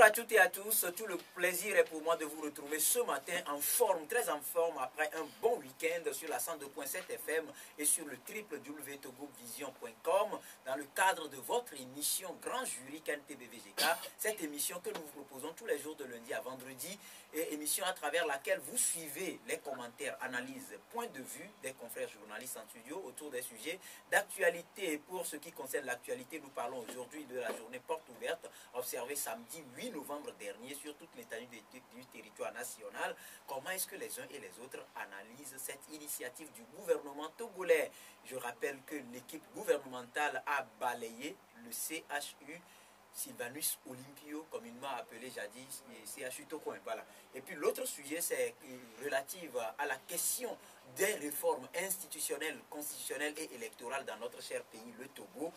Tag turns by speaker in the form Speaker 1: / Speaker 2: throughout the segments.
Speaker 1: Bonjour à toutes et à tous, tout le plaisir est pour moi de vous retrouver ce matin en forme, très en forme, après un bon week-end sur la 102.7 FM et sur le www.togovision.com dans le cadre de votre émission Grand Jury KNTBVGK, cette émission que nous vous proposons tous les jours de lundi à vendredi, et émission à travers laquelle vous suivez les commentaires, analyses, points de vue des confrères journalistes en studio autour des sujets d'actualité. Et pour ce qui concerne l'actualité, nous parlons aujourd'hui de la journée porte ouverte observée samedi 8 novembre dernier sur toute l'étendue du territoire national. Comment est-ce que les uns et les autres analysent cette initiative du gouvernement togolais? Je rappelle que l'équipe gouvernementale a balayé le CHU Sylvanus Olympio, communément appelé jadis CHU Tokoin. Voilà. Et puis l'autre sujet, c'est relatif à la question des réformes institutionnelles, constitutionnelles et électorales dans notre cher pays, le Togo.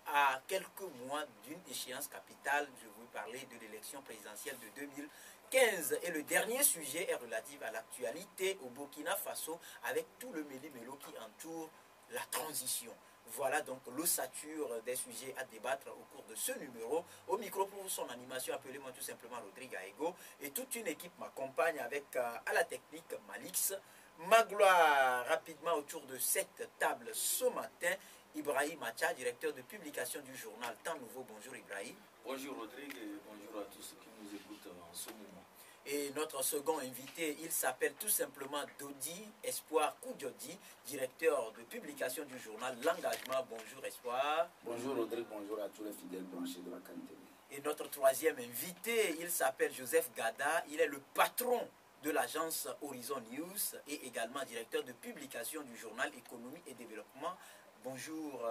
Speaker 1: À quelques mois d'une échéance capitale, je veux parler de l'élection présidentielle de 2015. Et le dernier sujet est relatif à l'actualité au Burkina Faso avec tout le méli-mélo qui entoure la transition. Voilà donc l'ossature des sujets à débattre au cours de ce numéro. Au micro pour son animation, appelez-moi tout simplement Rodrigue Aego. Et toute une équipe m'accompagne avec à la technique Malix. Ma gloire, rapidement autour de cette table ce matin, Ibrahim Acha, directeur de publication du journal Temps Nouveau. Bonjour Ibrahim.
Speaker 2: Bonjour Rodrigue et bonjour à tous ceux qui nous écoutent en ce moment.
Speaker 1: Et notre second invité, il s'appelle tout simplement Dodi Espoir Koudjodi, directeur de publication du journal L'Engagement. Bonjour Espoir.
Speaker 2: Bonjour Rodrigue, bonjour à tous les fidèles branchés de la KNTB.
Speaker 1: Et notre troisième invité, il s'appelle Joseph Gada, il est le patron de l'agence Horizon News et également directeur de publication du journal Économie et Développement. Bonjour,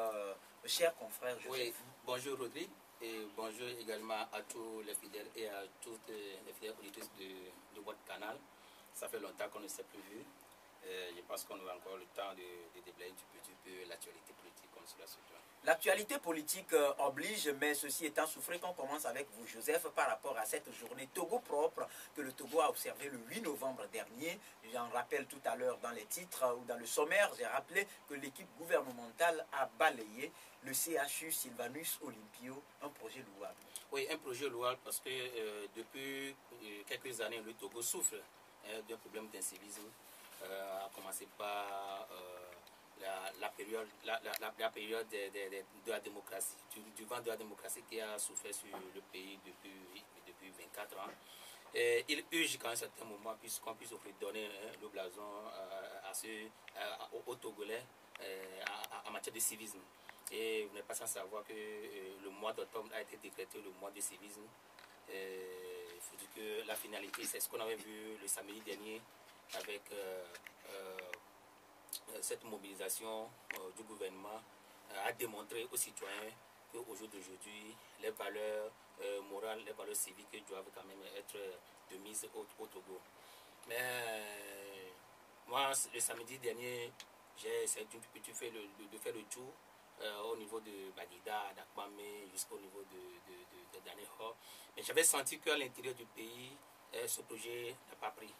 Speaker 1: chers confrères Joseph.
Speaker 3: Oui, bonjour Rodrigue. Et bonjour également à tous les fidèles et à toutes les fidèles auditrices de votre canal. Ça fait longtemps qu'on ne s'est plus vu. Je pense qu'on aura encore le temps de déblayer un petit peu l'actualité politique comme cela se doit.
Speaker 1: L'actualité politique oblige, mais ceci étant souffré qu'on commence avec vous, Joseph, par rapport à cette journée Togo propre que le Togo a observée le 8 novembre dernier. J'en rappelle tout à l'heure dans les titres ou dans le sommaire, j'ai rappelé que l'équipe gouvernementale a balayé le CHU Sylvanus Olympio, un projet louable.
Speaker 3: Oui, un projet louable parce que depuis quelques années, le Togo souffre d'un problème d'incivisme, à commencer par la période de la démocratie, du vent de la démocratie qui a souffert sur le pays depuis 24 ans. Et il urge qu'à un certain moment qu'on puisse redonner le blason aux Togolais en matière de civisme. Et vous n'êtes pas sans savoir que le mois d'octobre a été décrété le mois de civisme. Il faut dire que la finalité, c'est ce qu'on avait vu le samedi dernier avec cette mobilisation du gouvernement a démontré aux citoyens qu'au jour d'aujourd'hui, les valeurs morales, les valeurs civiques doivent quand même être de mise au Togo. Mais moi, le samedi dernier, j'ai essayé de faire le tour au niveau de Badida, d'Akbame, jusqu'au niveau de Daneho. Mais j'avais senti qu'à l'intérieur du pays, ce projet n'a pas pris.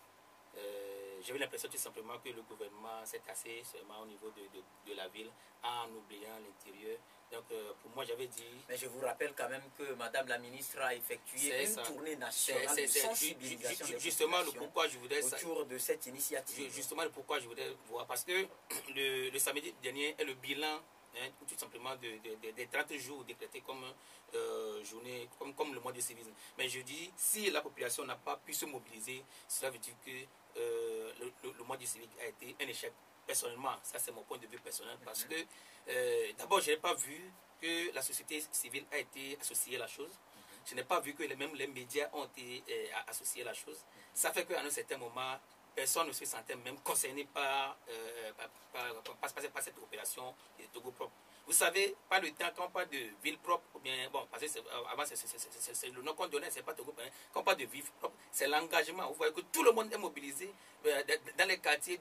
Speaker 3: J'avais l'impression tout simplement que le gouvernement s'est tassé seulement au niveau de la ville en oubliant l'intérieur. Donc pour moi j'avais dit...
Speaker 1: Mais je vous rappelle quand même que Madame la ministre a effectué une tournée nationale de sensibilisation
Speaker 3: justement le pourquoi je voudrais
Speaker 1: autour de cette initiative.
Speaker 3: Justement le pourquoi je voudrais voir, parce que le samedi dernier est le bilan tout simplement des 30 jours décrétés comme journée, comme le mois de civisme. Mais je dis, si la population n'a pas pu se mobiliser, cela veut dire que le mois de civisme a été un échec. Personnellement, ça c'est mon point de vue personnel, parce que d'abord, je n'ai pas vu que la société civile a été associée à la chose. Je n'ai pas vu que même les médias ont été associés à la chose. Ça fait qu'à un certain moment, personne ne se sentait même concerné par cette opération de Togo propre. Vous savez, pas le temps, quand on parle de ville propre, ou bien, bon, parce que avant c'est le nom qu'on donnait, c'est pas Togo, quand on parle de ville propre, c'est l'engagement. Vous voyez que tout le monde est mobilisé dans les quartiers,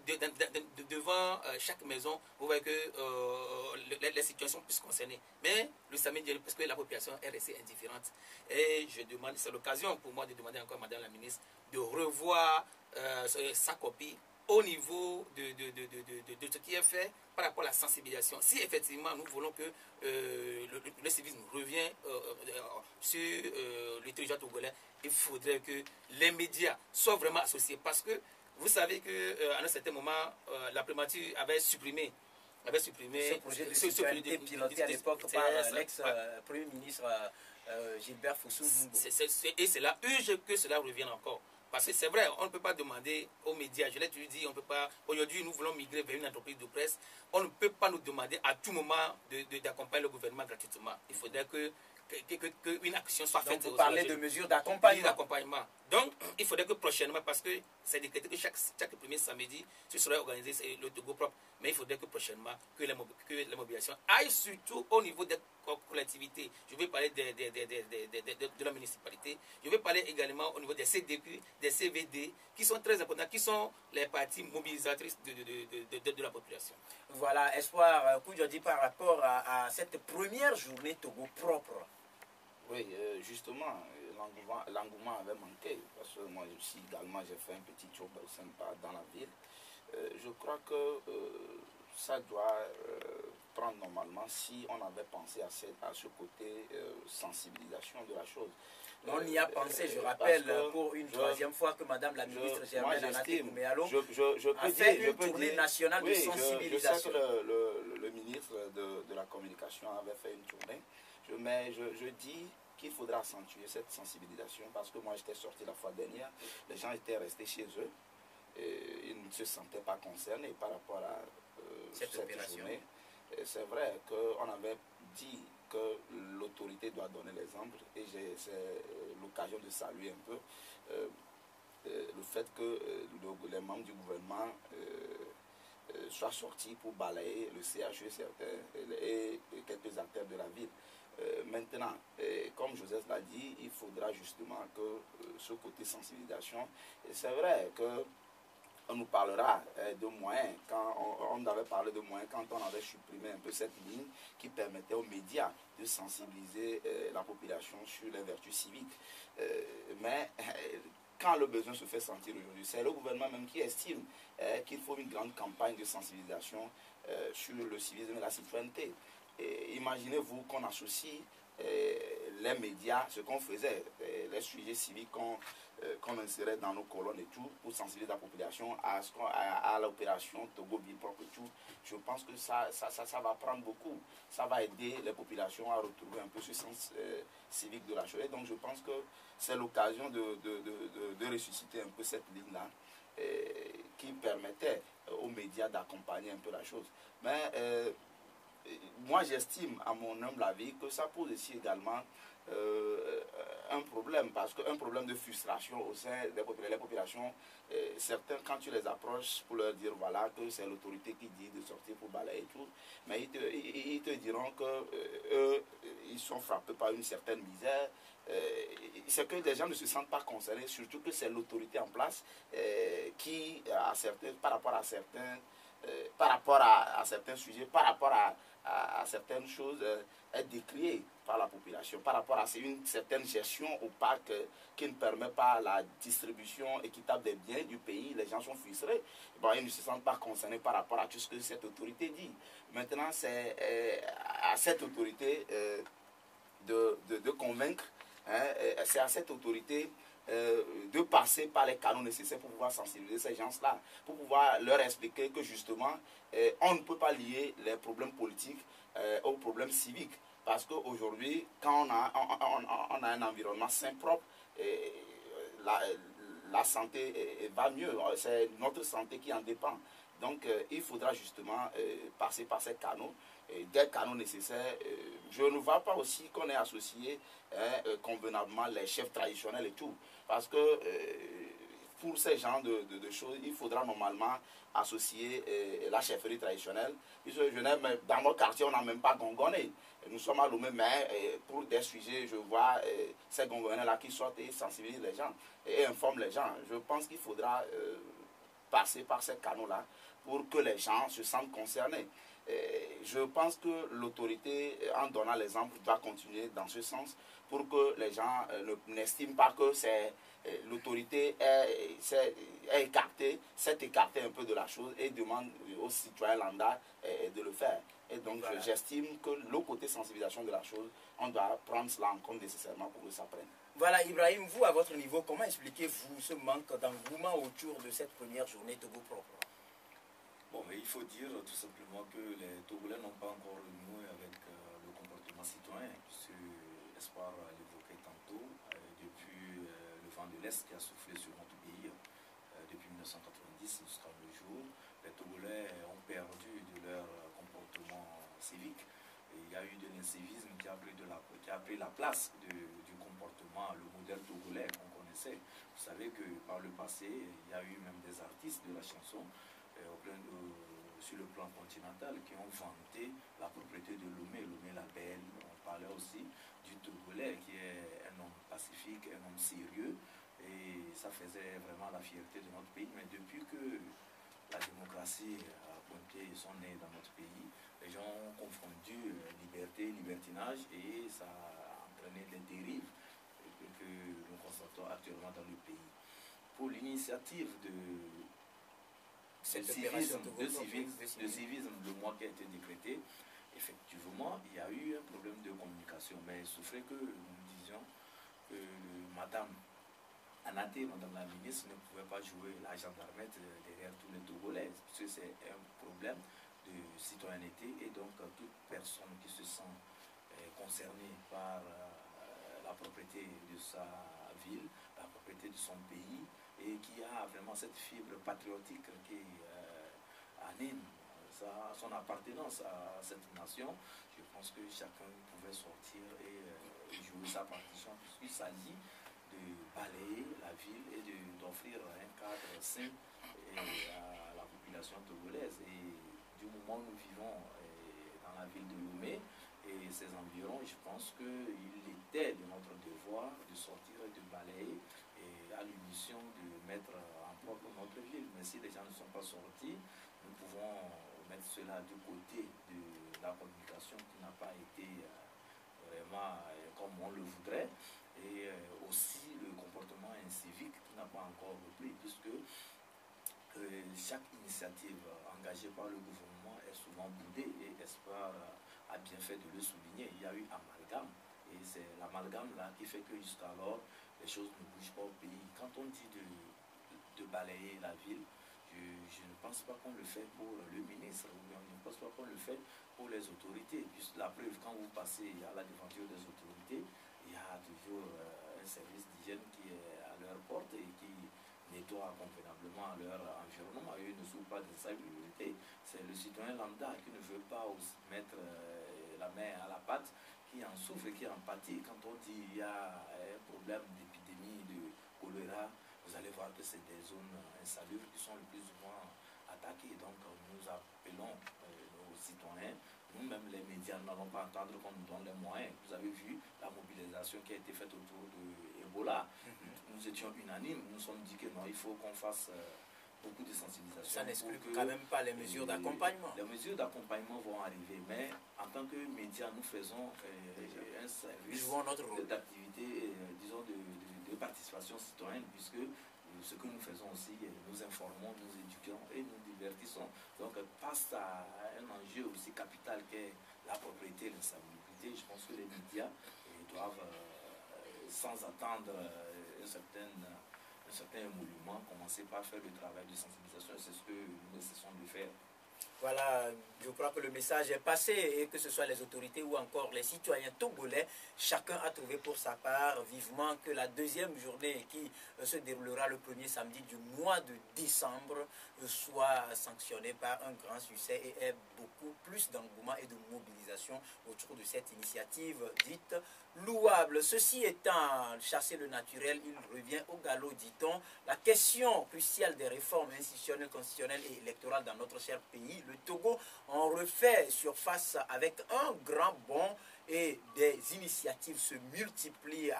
Speaker 3: devant chaque maison, vous voyez que les situations puissent concerner. Mais le samedi, parce que la population est restée indifférente. Et je demande, c'est l'occasion pour moi de demander encore à Madame la ministre de revoir sa copie au niveau de ce qui est fait par rapport à la sensibilisation. Si effectivement nous voulons que le civisme revienne sur le territoire togolais, il faudrait que les médias soient vraiment associés, parce que vous savez qu'à un certain moment, la primature avait supprimé
Speaker 1: ce projet de citoyenneté piloté à l'époque par l'ex-premier ministre Gilbert Fossou-N'Doumbo.
Speaker 3: Et c'est là urge que cela revienne encore. Parce que c'est vrai, on ne peut pas demander aux médias, je l'ai toujours dit, on peut pas. Aujourd'hui, nous voulons migrer vers une entreprise de presse. On ne peut pas nous demander à tout moment d'accompagner le gouvernement gratuitement. Il faudrait qu'une action soit faite.
Speaker 1: Donc, vous parlez de mesures d'accompagnement.
Speaker 3: Donc, il faudrait que prochainement, parce que c'est décrété que chaque premier samedi, ce serait organisé le Togo propre, mais il faudrait que prochainement, que la mobilisation aille surtout au niveau des collectivités. Je vais parler de la municipalité. Je vais parler également au niveau des CDQ, des CVD, qui sont très importants, qui sont les parties mobilisatrices de la population.
Speaker 1: Voilà, Espoir Koudjodi, par rapport à cette première journée Togo propre.
Speaker 4: Oui, justement, l'engouement avait manqué, parce que moi aussi également j'ai fait un petit tour sympa dans la ville. Je crois que ça doit prendre normalement si on avait pensé à ce côté sensibilisation de la chose.
Speaker 1: On y a pensé, je rappelle, pour une troisième fois que Madame la ministre Germaine Anaté Kouméalo a fait une tournée nationale de sensibilisation.
Speaker 4: Je sais que le ministre de la Communication avait fait une tournée, mais je dis qu'il faudra accentuer cette sensibilisation, parce que moi j'étais sorti la fois dernière, les gens étaient restés chez eux, et ils ne se sentaient pas concernés par rapport à cette journée. C'est vrai qu'on avait dit que l'autorité doit donner l'exemple, et c'est l'occasion de saluer un peu le fait que les membres du gouvernement soient sortis pour balayer le CHU et quelques acteurs de la ville. Maintenant, comme Joseph l'a dit, il faudra justement que ce côté sensibilisation, et c'est vrai que on nous parlera de moyens, quand on avait parlé de moyens quand on avait supprimé un peu cette ligne qui permettait aux médias de sensibiliser la population sur les vertus civiques. Mais quand le besoin se fait sentir aujourd'hui, c'est le gouvernement même qui estime qu'il faut une grande campagne de sensibilisation sur le civisme et la citoyenneté. Imaginez-vous qu'on associe les médias, ce qu'on faisait, les sujets civiques qu'on insérait dans nos colonnes et tout, pour sensibiliser la population à l'opération Togo Bipop et tout. Je pense que ça va prendre beaucoup. Ça va aider les populations à retrouver un peu ce sens civique de la chose. Et donc je pense que c'est l'occasion de ressusciter un peu cette ligne-là qui permettait aux médias d'accompagner un peu la chose. Mais moi j'estime, à mon humble avis, que ça pose aussi également un problème, parce qu'un problème de frustration au sein des populations, certains, quand tu les approches pour leur dire voilà que c'est l'autorité qui dit de sortir pour balayer et tout, mais ils te diront qu'eux, ils sont frappés par une certaine misère. C'est que les gens ne se sentent pas concernés, surtout que c'est l'autorité en place qui, par rapport à certains sujets, par rapport à certaines choses, est décriée par la population, par rapport à une certaine gestion opaque qui ne permet pas la distribution équitable des biens du pays. Les gens sont frustrés, bon, ils ne se sentent pas concernés par rapport à tout ce que cette autorité dit. Maintenant, c'est à cette autorité de convaincre, c'est à cette autorité de passer par les canaux nécessaires pour pouvoir sensibiliser ces gens-là, pour pouvoir leur expliquer que justement, on ne peut pas lier les problèmes politiques aux problèmes civiques. Parce qu'aujourd'hui, quand on a un environnement sain, propre, la santé va mieux. C'est notre santé qui en dépend. Donc, il faudra justement passer par ces canaux, des canaux nécessaires. Je ne vois pas aussi qu'on ait associé convenablement les chefs traditionnels et tout. Parce que pour ces genres de choses, il faudra normalement associer la chefferie traditionnelle. Dans mon quartier, on n'a même pas gongonné. Nous sommes à Lomé, mais pour des sujets, je vois ces gongonnés-là qui sortent et sensibilisent les gens et informent les gens. Je pense qu'il faudra passer par ces canaux-là pour que les gens se sentent concernés. je pense que l'autorité, en donnant l'exemple, doit continuer dans ce sens pour que les gens n'estiment pas que l'autorité est écartée, s'est écartée un peu de la chose et demande aux citoyens lambda de le faire. Et donc, voilà, j'estime que le côté sensibilisation de la chose, on doit prendre cela en compte nécessairement pour que ça prenne.
Speaker 1: Voilà, Ibrahim, vous, à votre niveau, comment expliquez-vous ce manque d'engouement autour de cette première journée Togo propre?
Speaker 2: Bon, mais il faut dire tout simplement que les Togolais n'ont pas encore renoué avec le comportement citoyen, puisque Espoir l'évoquait tantôt, depuis le vent de l'Est qui a soufflé sur notre pays depuis 1990 jusqu'à nos jours, les Togolais ont perdu de leur comportement civique. Et il y a eu de l'incivisme qui a pris la place du comportement, le modèle togolais qu'on connaissait. Vous savez que par le passé, il y a eu même des artistes de la chanson sur le plan continental qui ont vanté la propriété de Lomé, Lomé la Belle. On parlait aussi du Togolais qui est un homme pacifique, un homme sérieux, et ça faisait vraiment la fierté de notre pays. Mais depuis que la démocratie a pointé son nez dans notre pays, les gens ont confondu liberté, libertinage, et ça a entraîné des dérives que nous constatons actuellement dans le pays. Pour l'initiative de civisme, le mois qui a été décrété, effectivement, il y a eu un problème de communication. Mais il souffrait que nous disions que Madame Anaté, Madame la ministre, ne pouvait pas jouer la gendarmette derrière tous les Togolais, parce que c'est un problème de citoyenneté, et donc toute personne qui se sent concernée par la propriété de sa ville, la propriété de son pays, et qui a vraiment cette fibre patriotique qui anime son appartenance à cette nation, je pense que chacun pouvait sortir et jouer sa partition, puisqu'il s'agit de balayer la ville et d'offrir un cadre sain à la population togolaise. Et du moment où nous vivons dans la ville de Lomé et ses environs, je pense qu'il était de notre devoir de sortir et de balayer, et à l'unisson de mettre en propre notre ville. Mais si les gens ne sont pas sortis, nous pouvons mettre cela du côté de la communication qui n'a pas été vraiment comme on le voudrait, et aussi le comportement incivique qui n'a pas encore repris, puisque chaque initiative engagée par le gouvernement est souvent boudée, et Espoir a bien fait de le souligner. Il y a eu amalgame, et c'est l'amalgame là qui fait que jusqu'alors les choses ne bougent pas au pays. Quand on dit de balayer la ville, je ne pense pas qu'on le fait pour le ministre, ou bien je ne pense pas qu'on le fait pour les autorités. Puisque la preuve, quand vous passez à la devanture des autorités, il y a toujours un service d'hygiène qui est à leur porte et qui nettoie convenablement leur environnement. Eux ne souffrent pas de salubrité. C'est le citoyen lambda qui ne veut pas mettre la main à la pâte, qui en souffre et qui en pâtit. Quand on dit qu'il y a un problème d'épidémie de choléra, vous allez voir que c'est des zones insalubres qui sont le plus souvent attaquées. Donc nous appelons nos citoyens, nous-mêmes les médias, nous n'allons pas entendre qu'on nous donne les moyens. Vous avez vu la mobilisation qui a été faite autour de Ebola. Nous étions unanimes, nous nous sommes dit que non, il faut qu'on fasse beaucoup de sensibilisation.
Speaker 1: Ça n'exclut quand même pas les mesures d'accompagnement.
Speaker 2: Les mesures d'accompagnement vont arriver, mais en tant que médias, nous faisons un service d'activité, disons, de participation citoyenne, puisque ce que nous faisons aussi, nous informons, nous éduquons et nous divertissons. Donc, face à un enjeu aussi capital qu'est la propriété et l'insalubrité, je pense que les médias doivent, sans attendre un certain émolument, commencer par faire le travail de sensibilisation, et c'est ce que nous essayons de faire.
Speaker 1: Voilà, je crois que le message est passé, et que ce soit les autorités ou encore les citoyens togolais, chacun a trouvé pour sa part vivement que la deuxième journée qui se déroulera le premier samedi du mois de décembre soit sanctionnée par un grand succès et ait beaucoup plus d'engouement et de mobilisation autour de cette initiative dite louable. Ceci étant, chasser le naturel, il revient au galop, dit-on. La question cruciale des réformes institutionnelles, constitutionnelles et électorales dans notre cher pays, le Togo, en refait surface avec un grand bond, et des initiatives se multiplient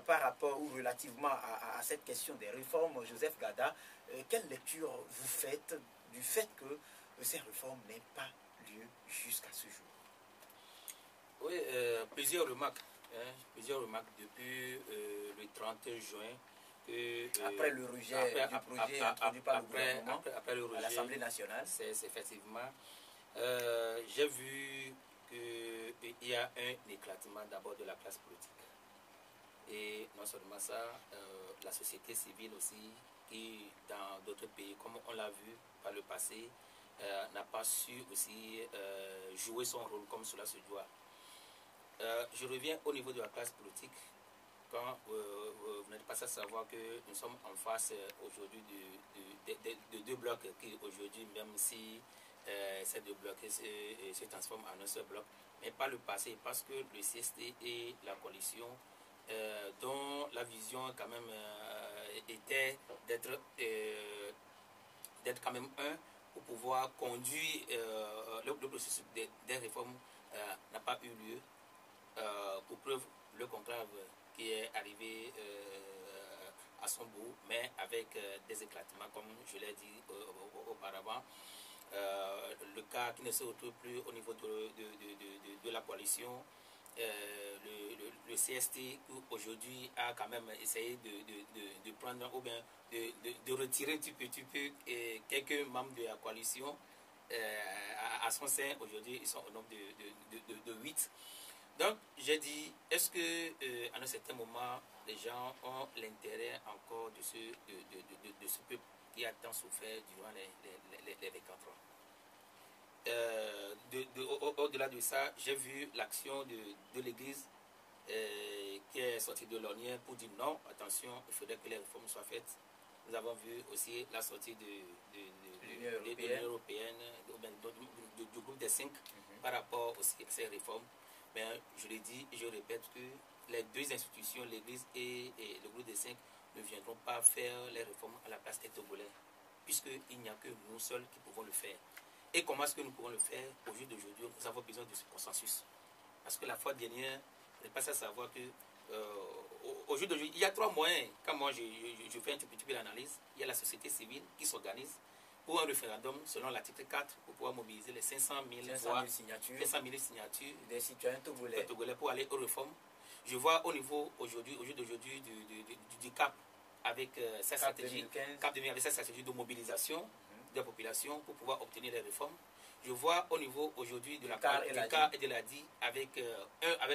Speaker 1: par rapport ou relativement à cette question des réformes. Joseph Gada, quelle lecture vous faites du fait que ces réformes n'aient pas lieu jusqu'à ce jour?
Speaker 3: Oui, plusieurs remarques. Plusieurs remarques depuis le 30 juin.
Speaker 1: Après le rejet du projet introduit par le gouvernement
Speaker 3: après le rejet,
Speaker 1: à l'Assemblée nationale.
Speaker 3: C'est effectivement. J'ai vu qu'il y a un éclatement d'abord de la classe politique. Et non seulement ça, la société civile aussi, qui dans d'autres pays, comme on l'a vu par le passé, n'a pas su aussi jouer son rôle comme cela se doit. Je reviens au niveau de la classe politique. Quand vous n'êtes pas à savoir que nous sommes en face aujourd'hui de deux blocs qui aujourd'hui, même si ces deux blocs se transforment en un seul bloc, mais pas le passé, parce que le CST et la coalition, dont la vision quand même était d'être quand même un pour pouvoir conduire le processus des réformes, n'a pas eu lieu. Pour preuve, le conclave qui est arrivé à son bout, mais avec des éclatements, comme je l'ai dit auparavant. Le cas qui ne se retrouve plus au niveau de la coalition, le CST aujourd'hui a quand même essayé de prendre ou bien de retirer un petit peu quelques membres de la coalition à son sein. Aujourd'hui, ils sont au nombre de 8. Donc, j'ai dit, est-ce qu'à un certain moment, les gens ont l'intérêt encore de ce peuple qui a tant souffert durant les 24 ans? Au-delà de ça, j'ai vu l'action de l'Église qui est sortie de l'ornière pour dire non, attention, il faudrait que les réformes soient faites. Nous avons vu aussi la sortie de l'Union européenne, du groupe des 5 par rapport aussi à ces réformes. Mais je l'ai dit et je répète que les deux institutions, l'Église et le groupe des 5, ne viendront pas faire les réformes à la place des Togolais, puisqu'il n'y a que nous seuls qui pouvons le faire. Et comment est-ce que nous pouvons le faire? Au jour d'aujourd'hui, nous avons besoin de ce consensus. Parce que la fois dernière, je pas à savoir que au jour d'aujourd'hui, il y a 3 moyens. Quand moi je fais un petit peu d'analyse, il y a la société civile qui s'organise pour un référendum selon l'article 4 pour pouvoir mobiliser les 500 000 signatures
Speaker 1: des citoyens
Speaker 3: togolais pour aller aux réformes. Je vois au niveau aujourd'hui, au jour d'aujourd'hui du CAP avec sa stratégie, CAP 2015 avec sa stratégie de mobilisation de la population pour pouvoir obtenir les réformes. Je vois au niveau aujourd'hui de la CAR et de l'ADI avec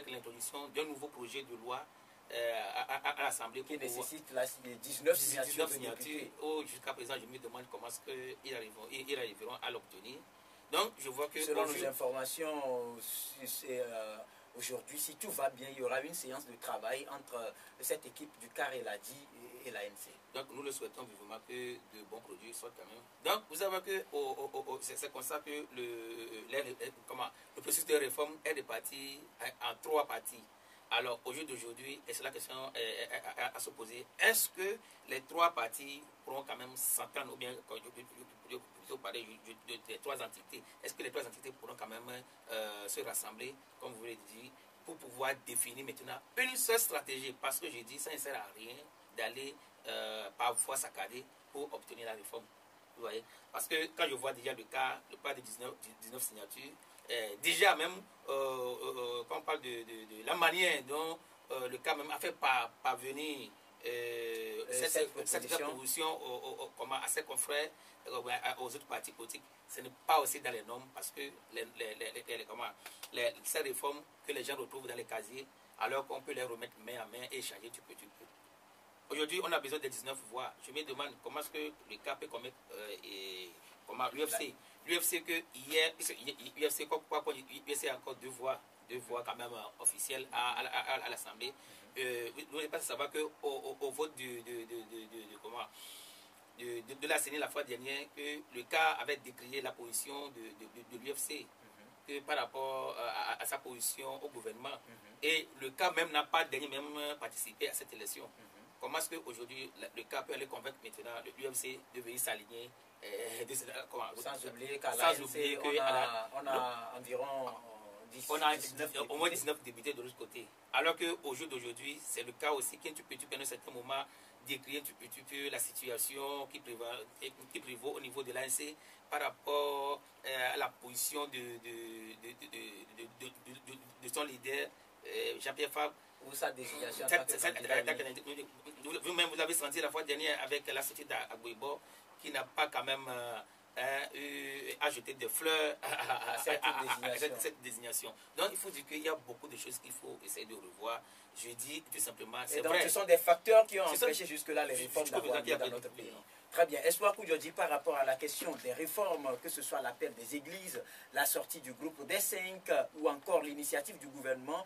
Speaker 3: l'introduction d'un nouveau projet de loi à l'Assemblée
Speaker 1: qui nécessite les 19 signatures.
Speaker 3: Jusqu'à présent, je me demande comment est-ce qu'ils arriveront à l'obtenir. Donc, je vois que...
Speaker 1: Selon nos informations, aujourd'hui, si tout va bien, il y aura une séance de travail entre cette équipe du CAR et l'ADI et l'ANC.
Speaker 3: Donc, nous le souhaitons vivement que de bons produits soient quand même. Donc, vous savez que c'est comme ça que le processus de réforme est réparti en 3 parties. Alors, au jour d'aujourd'hui, et c'est la question à se poser, est-ce que les 3 parties pourront quand même s'entendre, ou bien, plutôt parler des 3 entités, est-ce que les 3 entités pourront quand même se rassembler, comme vous l'avez dit, pour pouvoir définir maintenant une seule stratégie? Parce que j'ai dit, ça ne sert à rien d'aller par voie saccadée pour obtenir la réforme. Vous voyez? Parce que quand je vois déjà le cas de 19 signatures, déjà même, quand on parle de la manière dont le cas même a fait parvenir cette proposition à ses confrères, aux autres partis politiques, ce n'est pas aussi dans les normes, parce que ces réformes que les gens retrouvent dans les casiers, alors qu'on peut les remettre main à main et échanger du petit peu. Aujourd'hui, on a besoin de 19 voix. Je me demande comment est-ce que le cas peut commettre l'UFC. L'UFC que hier, l'UFC a encore 2 voix quand même officielles à l'Assemblée. Vous n'avez pas à savoir qu'au vote de la CENI la fois dernière, que le cas avait décrié la position de l'UFC par rapport à sa position au gouvernement. Et le cas même n'a pas même participé à cette élection. Comment est-ce qu'aujourd'hui le cas peut aller convaincre maintenant l'UFC de venir s'aligner
Speaker 1: sans oublier qu'à l'ANC, on a environ
Speaker 3: au moins 19 députés de l'autre côté. Alors qu'au jour d'aujourd'hui, c'est le cas aussi qu'un petit peu à un certain moment, décrire un petit peu la situation qui prévaut au niveau de l'ANC par rapport à la position de son leader, Jean-Pierre Fabre,
Speaker 1: ou sa désignation
Speaker 3: vous-même, vous l'avez senti la fois dernière avec la société d'Agouibo, qui n'a pas quand même ajouté des fleurs à cette désignation. Donc, il faut dire qu'il y a beaucoup de choses qu'il faut essayer de revoir. Je dis tout simplement, c'est vrai.
Speaker 1: Ce sont des facteurs qui ont empêché jusque-là les réformes d'avoir lieu dans notre pays. Très bien. Espoir Koudjodji, par rapport à la question des réformes, que ce soit l'appel des églises, la sortie du groupe des 5 ou encore l'initiative du gouvernement,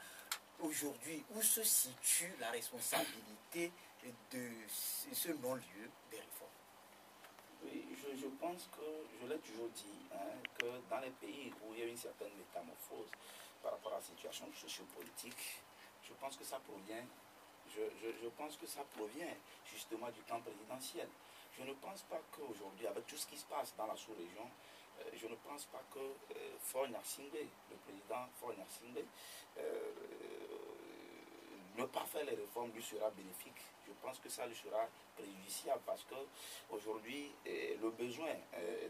Speaker 1: aujourd'hui, où se situe la responsabilité de ce non-lieu des réformes?
Speaker 4: Oui, je pense que, je l'ai toujours dit, que dans les pays où il y a une certaine métamorphose par rapport à la situation sociopolitique, je pense que ça provient, je pense que ça provient justement du camp présidentiel. Je ne pense pas qu'aujourd'hui, avec tout ce qui se passe dans la sous-région, je ne pense pas que Faure Gnassingbé, le président Faure Gnassingbé, ne pas faire les réformes lui sera bénéfique. Je pense que ça lui sera préjudiciable parce qu'aujourd'hui, le besoin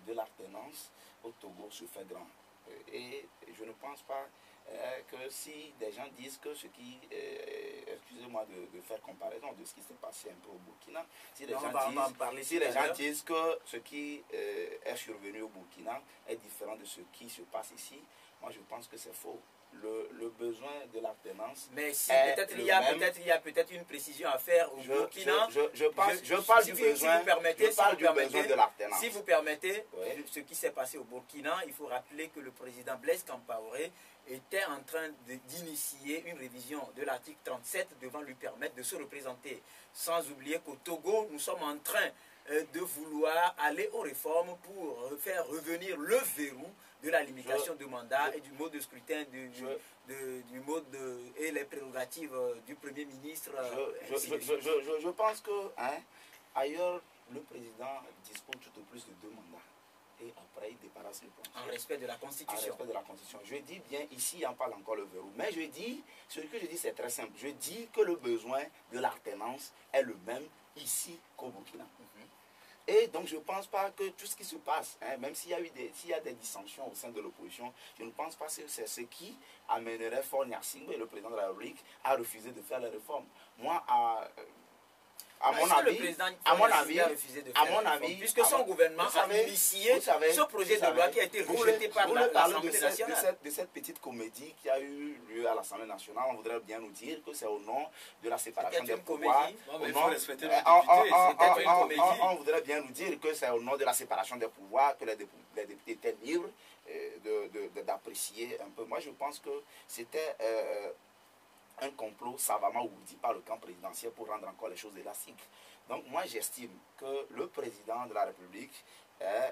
Speaker 4: de l'alternance au Togo se fait grand. Et je ne pense pas que si des gens disent que ce qui, excusez-moi de faire comparaison de ce qui s'est passé un peu au Burkina, si les gens disent que ce qui est survenu au Burkina est différent de ce qui se passe ici, moi je pense que c'est faux. Le besoin de l'alternance.
Speaker 1: Mais si peut-être il y a peut-être une précision à faire au Burkina.
Speaker 4: Je parle du besoin de l'alternance.
Speaker 1: Si vous permettez, ce qui s'est passé au Burkina, il faut rappeler que le président Blaise Compaoré était en train d'initier une révision de l'article 37 devant lui permettre de se représenter. Sans oublier qu'au Togo, nous sommes en train de vouloir aller aux réformes pour faire revenir le verrou de la limitation de mandat et du mode de scrutin, du mode et les prérogatives du Premier ministre.
Speaker 4: Je pense que ailleurs, le président dispose tout au plus de 2 mandats. Et après, il débarrasse le point.
Speaker 1: En respect de la Constitution.
Speaker 4: En respect de la Constitution. Je dis bien, ici, on parle encore le verrou. Mais je dis, ce que je dis, c'est très simple. Je dis que le besoin de l'alternance est le même ici qu'au Burkina. Et donc, je ne pense pas que tout ce qui se passe, même s'il y a des dissensions au sein de l'opposition, je ne pense pas que c'est ce qui amènerait Faure Gnassingbé, le président de la République, à refuser de faire les réformes. Moi, à mon avis,
Speaker 1: puisque son gouvernement a initié ce projet de loi qui a été rejeté par l'Assemblée nationale.
Speaker 4: De cette petite comédie qui a eu lieu à l'Assemblée nationale, on voudrait bien nous dire que c'est au nom de la séparation des pouvoirs. On voudrait bien nous dire que c'est au nom de la séparation des pouvoirs que les députés étaient libres d'apprécier un peu. Moi, je pense que c'était un complot savamment ourdi par le camp présidentiel pour rendre encore les choses élastiques. Donc moi j'estime que le président de la République a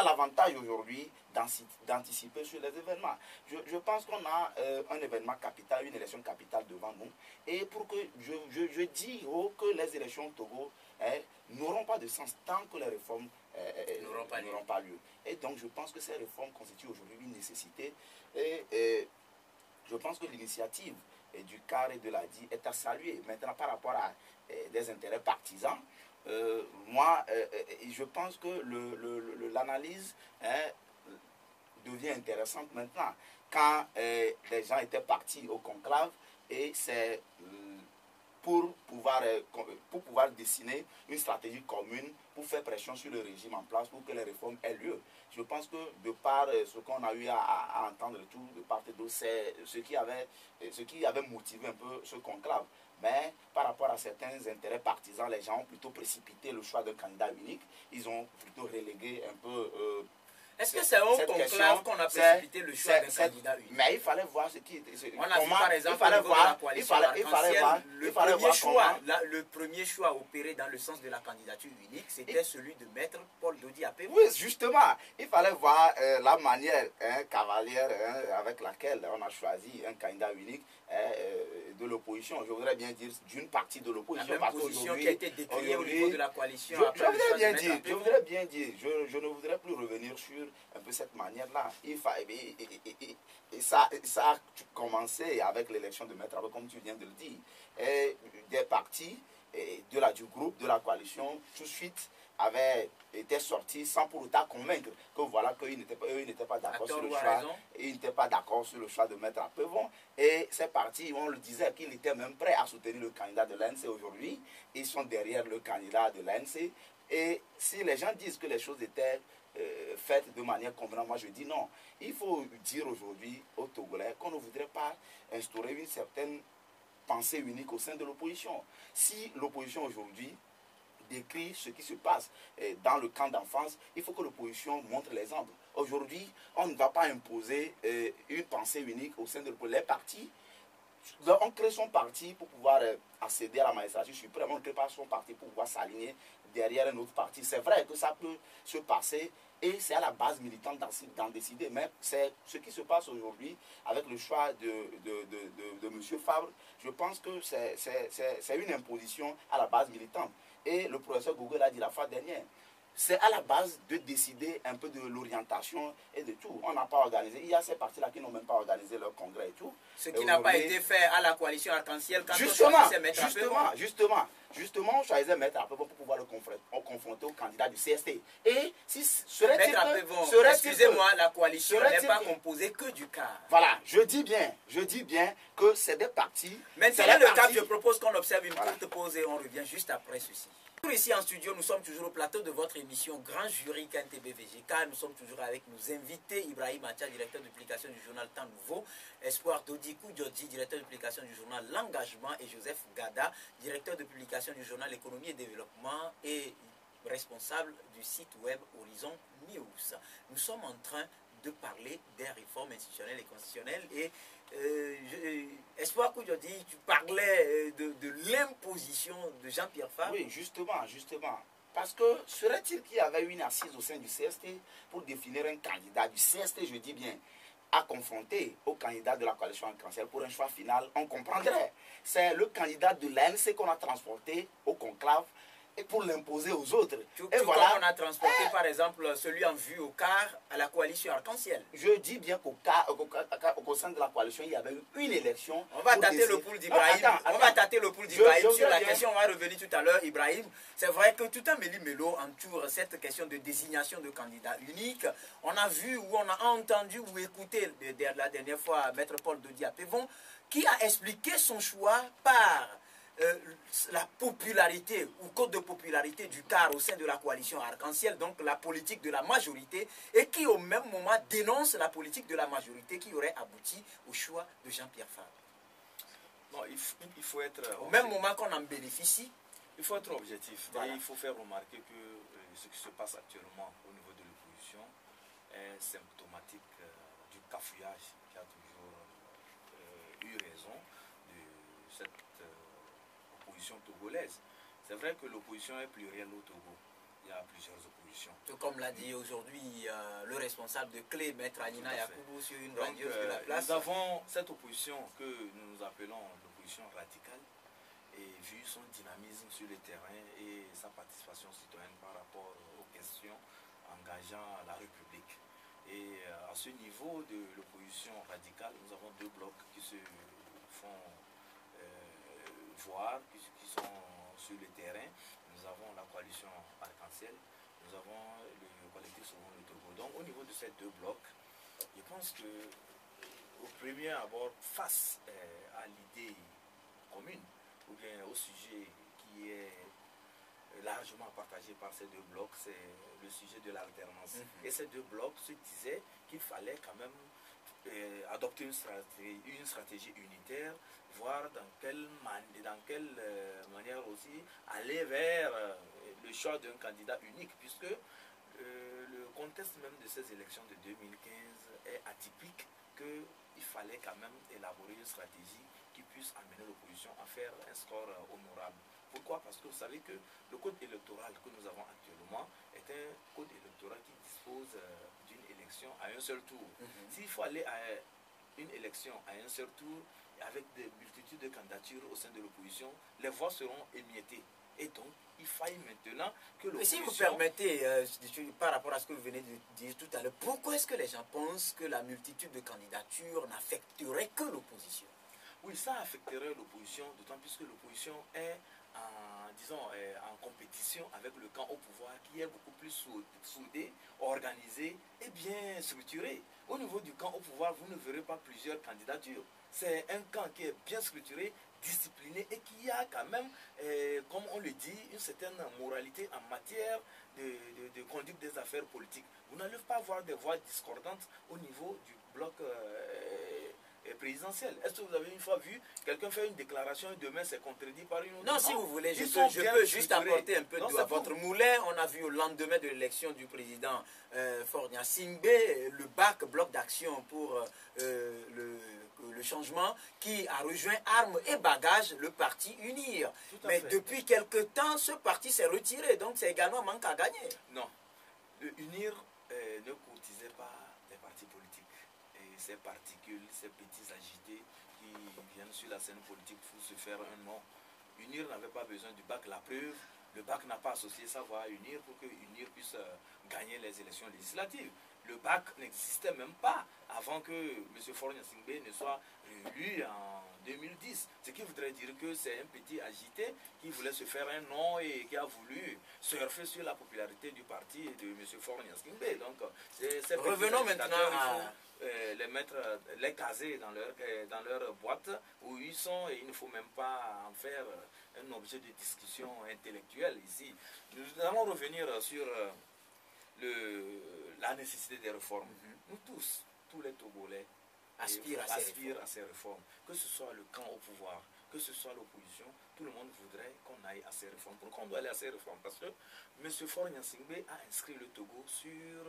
Speaker 4: l'avantage aujourd'hui d'anticiper sur les événements. Je pense qu'on a un événement capital, une élection capitale devant nous. Et pour que je dis que les élections au Togo n'auront pas de sens tant que les réformes n'auront pas lieu. Et donc je pense que ces réformes constituent aujourd'hui une nécessité. Et je pense que l'initiative du CAR et de l'ADI est à saluer. Maintenant, par rapport à des intérêts partisans, moi, je pense que l'analyse devient intéressante maintenant. Quand les gens étaient partis au conclave, et c'est pour pouvoir dessiner une stratégie commune, pour faire pression sur le régime en place, pour que les réformes aient lieu. Je pense que de par ce qu'on a eu à entendre tout de part et d'autre, c'est ce qui avait motivé un peu ce conclave. Mais par rapport à certains intérêts partisans, les gens ont plutôt précipité le choix d'un candidat unique. Ils ont plutôt relégué un peu...
Speaker 1: Est-ce que c'est au conclave qu'on a précipité le choix d'un candidat unique?
Speaker 4: Mais il fallait voir ce qui était...
Speaker 1: On a vu par exemple le premier choix opéré dans le sens de la candidature unique, c'était celui de Maître Paul Dodi Apé.
Speaker 4: Oui, justement. Il fallait voir la manière cavalière avec laquelle on a choisi un candidat unique de l'opposition. Je voudrais bien dire d'une partie de l'opposition.
Speaker 1: La même position qui a été décriée au niveau de la coalition.
Speaker 4: Je voudrais bien dire, je ne voudrais plus revenir sur un peu cette manière-là. Et ça a commencé avec l'élection de Maître Abou, comme tu viens de le dire. Et des partis du groupe, de la coalition, tout de suite avait été sorti sans pour autant convaincre que voilà qu'ils n'étaient pas d'accord sur le choix. Ils n'étaient pas d'accord sur le choix de Maître Ampevon. Et c'est parti, on le disait qu'ils étaient même prêts à soutenir le candidat de l'ANC aujourd'hui. Ils sont derrière le candidat de l'ANC. Et si les gens disent que les choses étaient faites de manière convenable, moi je dis non. Il faut dire aujourd'hui aux Togolais qu'on ne voudrait pas instaurer une certaine pensée unique au sein de l'opposition. Si l'opposition aujourd'hui décrit ce qui se passe dans le camp d'enfance, il faut que l'opposition montre l'exemple. Aujourd'hui, on ne va pas imposer une pensée unique au sein de l'opposition. Les partis, on crée son parti pour pouvoir accéder à la magistrature suprême, on ne crée pas son parti pour pouvoir s'aligner derrière un autre parti. C'est vrai que ça peut se passer et c'est à la base militante d'en décider, mais c'est ce qui se passe aujourd'hui avec le choix de M. Fabre. Je pense que c'est une imposition à la base militante. Et le professeur Google a dit la fois dernière, c'est à la base de décider un peu de l'orientation et de tout. On n'a pas organisé. Il y a ces partis-là qui n'ont même pas organisé leur congrès et tout.
Speaker 1: Ce qui n'a pas été fait à la coalition arc-en-ciel quand
Speaker 4: justement,
Speaker 1: on choisissait Maître Ampevon.
Speaker 4: Justement, on choisissait Maître Ampevon pour pouvoir le confronter au candidat du CST. Et si serait-il
Speaker 1: que, excusez-moi, la coalition n'est pas composée que du CAR.
Speaker 4: Voilà, je dis bien que c'est des partis.
Speaker 1: Maintenant, le CAR, je propose qu'on observe une courte pause et on revient juste après ceci. Ici en studio, nous sommes toujours au plateau de votre émission Grand Jury KNTB-VGK. Nous sommes toujours avec nos invités, Ibrahim Acha, directeur de publication du journal Temps Nouveau, Espoir Dodikou Djodji, directeur de publication du journal L'Engagement, et Joseph Gada, directeur de publication du journal Économie et Développement et responsable du site web Horizon News. Nous sommes en train de parler des réformes institutionnelles et constitutionnelles et Espoir Koudjodi, tu parlais de l'imposition de Jean-Pierre Fabre.
Speaker 4: Oui, justement. Parce que serait-il qu'il y avait une assise au sein du CST pour définir un candidat du CST, je dis bien, à confronter au candidat de la coalition arc-en-ciel pour un choix final, on comprendrait. C'est le candidat de l'ANC qu'on a transporté au conclave et pour l'imposer aux autres.
Speaker 1: Et voilà, on a transporté par exemple celui en vue au CAR à la coalition arc-en-ciel.
Speaker 4: Je dis bien qu'au sein de la coalition, il y avait eu une élection.
Speaker 1: On va tâter le pouls d'Ibrahim. On va tâter le pouls d'Ibrahim sur la question. On va revenir tout à l'heure, Ibrahim. C'est vrai que tout un méli-mélo entoure cette question de désignation de candidats uniques. On a vu ou on a entendu ou écouté la dernière fois Maître Paul Dodi Ampevon qui a expliqué son choix par la popularité ou code de popularité du CAR au sein de la coalition arc-en-ciel, donc la politique de la majorité, et qui au même moment dénonce la politique de la majorité qui aurait abouti au choix de Jean-Pierre Fabre.
Speaker 2: Non, il faut être...
Speaker 1: Au même moment qu'on en bénéficie.
Speaker 2: Il faut être objectif.
Speaker 1: Voilà.
Speaker 2: Et il faut faire remarquer que ce qui se passe actuellement au niveau de l'opposition est symptomatique du cafouillage qui a toujours eu raison de cette opposition togolaise. C'est vrai que l'opposition est plurielle au Togo. Il y a plusieurs oppositions.
Speaker 1: Tout comme l'a dit aujourd'hui le responsable de Clé, Maître Alina Yakoubou, sur une radio de la place.
Speaker 2: Nous avons cette opposition que nous appelons l'opposition radicale, et vu son dynamisme sur le terrain et sa participation citoyenne par rapport aux questions engageant la République. Et à ce niveau de l'opposition radicale, nous avons deux blocs qui se font voir, qui sont sur le terrain. Nous avons la coalition arc-en-ciel, nous avons le collectif Sauvons le Togo. Donc au niveau de ces deux blocs, je pense que au premier abord, face à l'idée commune, ou bien au sujet qui est largement partagé par ces deux blocs, c'est le sujet de l'alternance. Et ces deux blocs se disaient qu'il fallait quand même adopter une stratégie unitaire, voir dans quelle manière aussi aller vers le choix d'un candidat unique, puisque le contexte même de ces élections de 2015 est atypique, qu'il fallait quand même élaborer une stratégie qui puisse amener l'opposition à faire un score honorable. Pourquoi? Parce que vous savez que le code électoral que nous avons actuellement est un code électoral qui dispose d'une élection à un seul tour. S'il faut aller à une élection à un seul tour, avec des multitudes de candidatures au sein de l'opposition, les voix seront émiettées. Et donc, il faille maintenant que l'opposition...
Speaker 1: Si vous permettez, par rapport à ce que vous venez de dire tout à l'heure, pourquoi est-ce que les gens pensent que la multitude de candidatures n'affecterait que l'opposition?
Speaker 2: Oui, ça affecterait l'opposition, d'autant plus que l'opposition est en compétition avec le camp au pouvoir qui est beaucoup plus soudé, organisé et bien structuré. Au niveau du camp au pouvoir, vous ne verrez pas plusieurs candidatures. C'est un camp qui est bien structuré, discipliné et qui a quand même, comme on le dit, une certaine moralité en matière de conduite des affaires politiques. Vous n'allez pas avoir des voix discordantes au niveau du bloc présidentiel. Est-ce que vous avez une fois vu quelqu'un faire une déclaration et demain c'est contredit par une autre?
Speaker 1: Non, si vous voulez, je peux juste apporter un peu d'eau à votre moulin. On a vu au lendemain de l'élection du président Faure Gnassingbé, le BAC, Bloc d'Action pour le changement, qui a rejoint armes et bagages le parti UNIR. Mais depuis quelque temps, ce parti s'est retiré, donc c'est également un manque à gagner.
Speaker 2: Non, le UNIR ne courtisait pas les partis politiques. Et ces particules, ces petits agités qui viennent sur la scène politique pour se faire un nom. UNIR n'avait pas besoin du BAC. La preuve, le BAC n'a pas associé sa voix à UNIR pour que UNIR puisse gagner les élections législatives. Le BAC n'existait même pas avant que M. Faure Gnassingbé ne soit réélu en 2010. Ce qui voudrait dire que c'est un petit agité qui voulait se faire un nom et qui a voulu surfer sur la popularité du parti de M. Faure Gnassingbé. Donc,
Speaker 1: revenons maintenant à...
Speaker 2: les caser dans leur boîte où ils sont et il ne faut même pas en faire un objet de discussion intellectuelle ici. Nous allons revenir sur la nécessité des réformes. Nous tous les Togolais aspirent à ces réformes. Que ce soit le camp au pouvoir, que ce soit l'opposition, tout le monde voudrait qu'on aille à ces réformes. Pourquoi on doit aller à ces réformes? Parce que M. Faure Gnassingbé a inscrit le Togo sur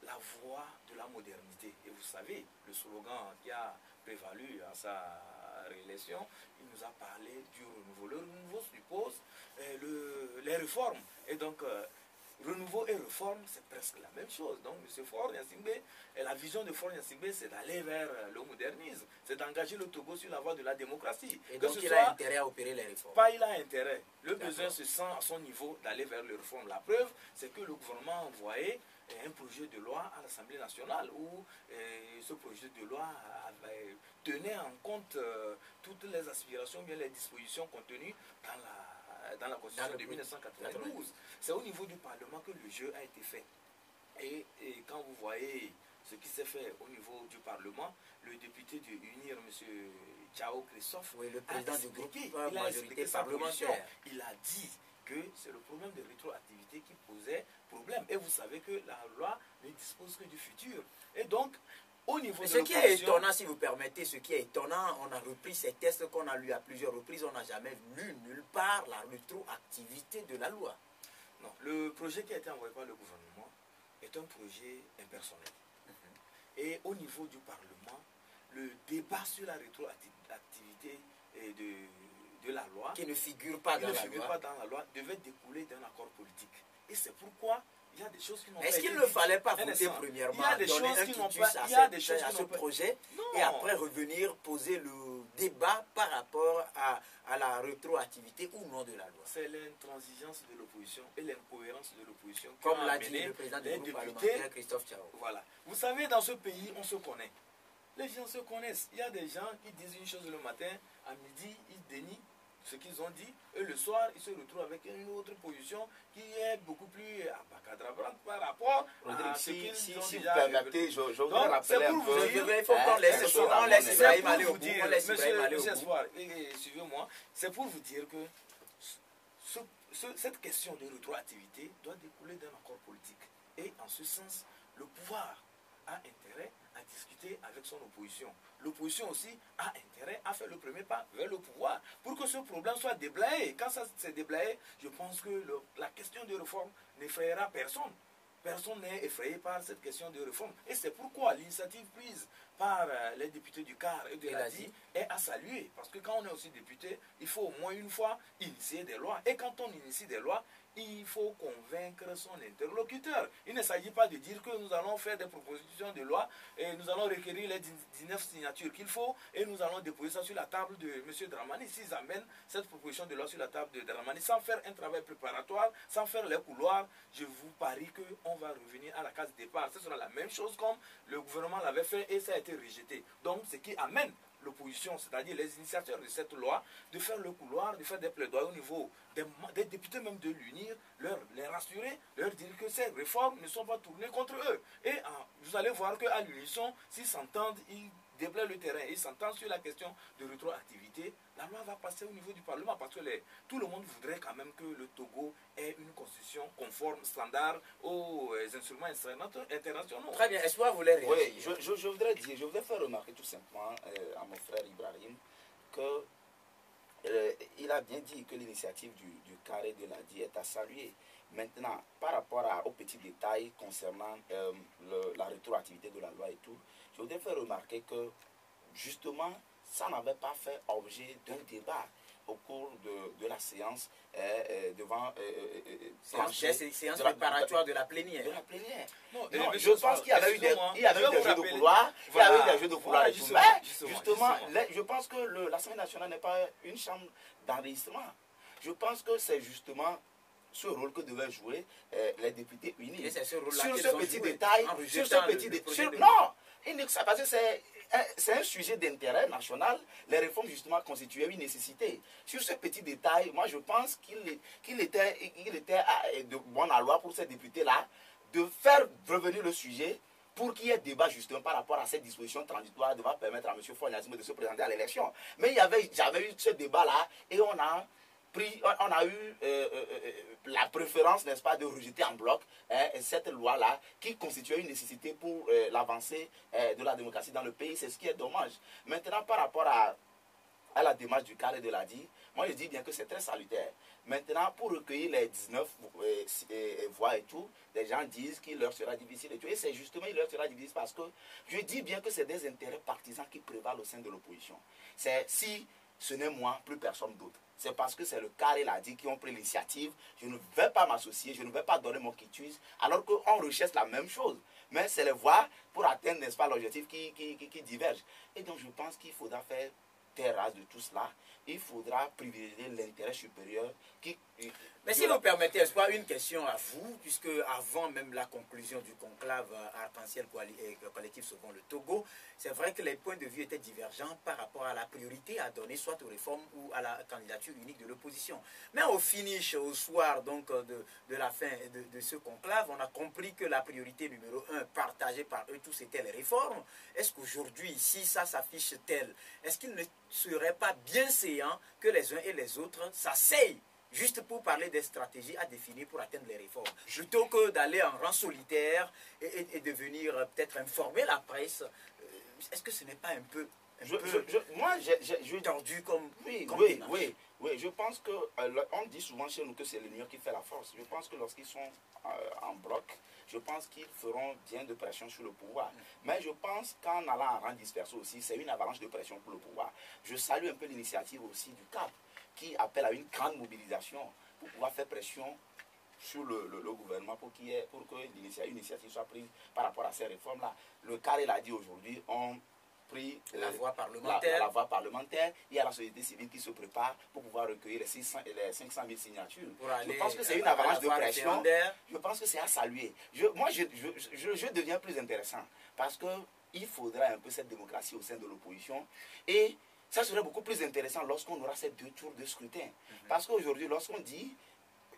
Speaker 2: la voie de la modernité. Et vous savez, le slogan qui a prévalu à sa réélection, il nous a parlé du renouveau. Le renouveau suppose les réformes. Et donc, renouveau et réforme, c'est presque la même chose. Donc, M. Faure Gnassingbé, la vision de Faure Gnassingbé, c'est d'aller vers le modernisme, c'est d'engager le Togo sur la voie de la démocratie.
Speaker 1: Et donc, il a intérêt à opérer les réformes.
Speaker 2: Pas il a intérêt. Le besoin se sent à son niveau d'aller vers les réformes. La preuve, c'est que le gouvernement a envoyé un projet de loi à l'Assemblée nationale où ce projet de loi tenait en compte toutes les aspirations, bien les dispositions contenues dans la Constitution de 1992. C'est au niveau du Parlement que le jeu a été fait. Et quand vous voyez ce qui s'est fait au niveau du Parlement, le député de UNIR, M. Chao Christophe,
Speaker 1: oui, le président du groupe
Speaker 2: il a expliqué sa position.
Speaker 1: parlementaire.
Speaker 2: Il a dit que c'est le problème de rétroactivité qui posait problème. Et vous savez que la loi ne dispose que du futur. Et donc, au niveau de
Speaker 1: ce qui est étonnant, si vous permettez, ce qui est étonnant, on a repris ces tests qu'on a lus à plusieurs reprises, on n'a jamais lu nulle part la rétroactivité de la loi.
Speaker 2: Non, le projet qui a été envoyé par le gouvernement est un projet impersonnel. Et au niveau du Parlement, le débat sur la rétroactivité de la loi,
Speaker 1: qui ne figure pas dans
Speaker 2: la loi, devait découler d'un accord politique. Et c'est pourquoi il y a des choses qui n'ont pas été...
Speaker 1: Est-ce qu'il ne fallait pas voter premièrement, donner un quitus à ce projet et après revenir poser le débat par rapport à la rétroactivité ou non de la loi?
Speaker 2: C'est l'intransigeance de l'opposition et l'incohérence de l'opposition.
Speaker 1: Comme l'a dit le président du groupe parlementaire, Christophe Chao.
Speaker 2: Voilà. Vous savez, dans ce pays, on se connaît. Les gens se connaissent. Il y a des gens qui disent une chose le matin, à midi, ils dénient ce qu'ils ont dit, et le soir, ils se retrouvent avec une autre position qui est beaucoup plus abracadabrante par rapport à ce qu'ils ont déjà
Speaker 4: permettez, je voudrais rappeler un peu.
Speaker 1: Il faut qu'on laisse Ibrahim aller au bout.
Speaker 2: Monsieur Espoir, suivez-moi, c'est pour vous dire que cette question de rétroactivité doit découler d'un accord politique. Et en ce sens, le pouvoir a intérêt à discuter avec son opposition. L'opposition aussi a intérêt à faire le premier pas vers le pouvoir pour que ce problème soit déblayé. Quand ça s'est déblayé, je pense que la question de réforme n'effrayera personne. Personne n'est effrayé par cette question de réforme. Et c'est pourquoi l'initiative prise par les députés du CAR et de l'ADI est à saluer. Parce que quand on est aussi député, il faut au moins une fois initier des lois. Et quand on initie des lois, il faut convaincre son interlocuteur. Il ne s'agit pas de dire que nous allons faire des propositions de loi et nous allons requérir les 19 signatures qu'il faut et nous allons déposer ça sur la table de M. Dramani. S'ils amènent cette proposition de loi sur la table de Dramani sans faire un travail préparatoire, sans faire les couloirs, je vous parie qu'on va revenir à la case départ. Ce sera la même chose comme le gouvernement l'avait fait et ça a été rejeté. Donc, ce qui amène l'opposition, c'est-à-dire les initiateurs de cette loi, de faire le couloir, de faire des plaidoyers au niveau des députés même de l'unir, les rassurer, leur dire que ces réformes ne sont pas tournées contre eux. Et vous allez voir qu'à l'unisson, s'ils s'entendent, ils déblayent le terrain, ils s'entendent sur la question de rétroactivité, la loi va passer au niveau du Parlement parce que tout le monde voudrait quand même que le Togo ait une constitution conforme, standard aux instruments internationaux.
Speaker 1: Très bien, Espoir voulait réagir.
Speaker 4: Oui, je voudrais faire remarquer tout simplement à mon frère Ibrahim que il a bien dit que l'initiative du carré de l'ADI est à saluer. Maintenant, par rapport aux petits détails concernant la rétroactivité de la loi et tout, je voudrais faire remarquer que justement, ça n'avait pas fait objet d'un débat au cours de la séance devant
Speaker 1: séance préparatoire de la plénière.
Speaker 4: Non, je pense qu'il y avait eu des jeux de couloir. Il y avait eu des jeux de couloir et tout. Mais justement, je pense que l'Assemblée nationale n'est pas une chambre d'enregistrement. Je pense que c'est justement ce rôle que devaient jouer les députés unis.
Speaker 1: Sur
Speaker 4: ce petit détail, non, parce que c'est un sujet d'intérêt national. Les réformes, justement, constituaient une nécessité. Sur ce petit détail, moi, je pense qu'il était de bonne loi pour ces députés-là de faire revenir le sujet pour qu'il y ait débat, justement, par rapport à cette disposition transitoire devant permettre à M. Fognazimo de se présenter à l'élection. Mais j'avais eu ce débat-là et on a eu la préférence, n'est-ce pas, de rejeter en bloc cette loi-là qui constituait une nécessité pour l'avancée de la démocratie dans le pays. C'est ce qui est dommage. Maintenant, par rapport à la démarche du carré de l'ADI, moi je dis bien que c'est très salutaire. Maintenant, pour recueillir les 19 voix et tout, les gens disent qu'il leur sera difficile et tout. Et c'est justement, il leur sera difficile parce que je dis bien que c'est des intérêts partisans qui prévalent au sein de l'opposition. C'est si ce n'est moi, plus personne d'autre. C'est parce que c'est le carré l'ADI qui ont pris l'initiative. Je ne vais pas m'associer, je ne vais pas donner mon quitus, alors qu'on recherche la même chose. Mais c'est les voies pour atteindre, n'est-ce pas, l'objectif qui divergent. Et donc je pense qu'il faudra faire terrasse de tout cela. Il faudra privilégier l'intérêt supérieur
Speaker 1: Mais si vous permettez, Espoir, une question à vous, puisque avant même la conclusion du conclave Arc-en-Ciel collectif second le Togo, c'est vrai que les points de vue étaient divergents par rapport à la priorité à donner soit aux réformes ou à la candidature unique de l'opposition. Mais au finish, au soir donc de la fin de ce conclave, on a compris que la priorité numéro 1 partagée par eux tous c'était les réformes. Est-ce qu'aujourd'hui, si ça s'affiche tel, est-ce qu'il ne serait pas bien séant que les uns et les autres s'asseyent juste pour parler des stratégies à définir pour atteindre les réformes, plutôt que d'aller en rang solitaire et de venir peut-être informer la presse? Est-ce que ce n'est pas un peu tendu comme
Speaker 4: oui, je pense que on dit souvent chez nous que c'est l'union qui fait la force. Je pense que lorsqu'ils sont en bloc, je pense qu'ils feront bien de pression sur le pouvoir. Mais je pense qu'en allant en rang dispersé aussi, c'est une avalanche de pression pour le pouvoir. Je salue un peu l'initiative aussi du CAP, qui appelle à une grande mobilisation pour pouvoir faire pression sur le gouvernement pour que l'initiative soit prise par rapport à ces réformes-là. Le carré l'a dit aujourd'hui, on pris
Speaker 1: la voie parlementaire.
Speaker 4: La voie parlementaire. Il y a la société civile qui se prépare pour pouvoir recueillir les 500 000 signatures. Je pense que c'est une avalanche de pression. Je pense que c'est à saluer. Je deviens plus intéressant parce qu'il faudra un peu cette démocratie au sein de l'opposition. Et ça serait beaucoup plus intéressant lorsqu'on aura ces 2 tours de scrutin. Parce qu'aujourd'hui, lorsqu'on dit,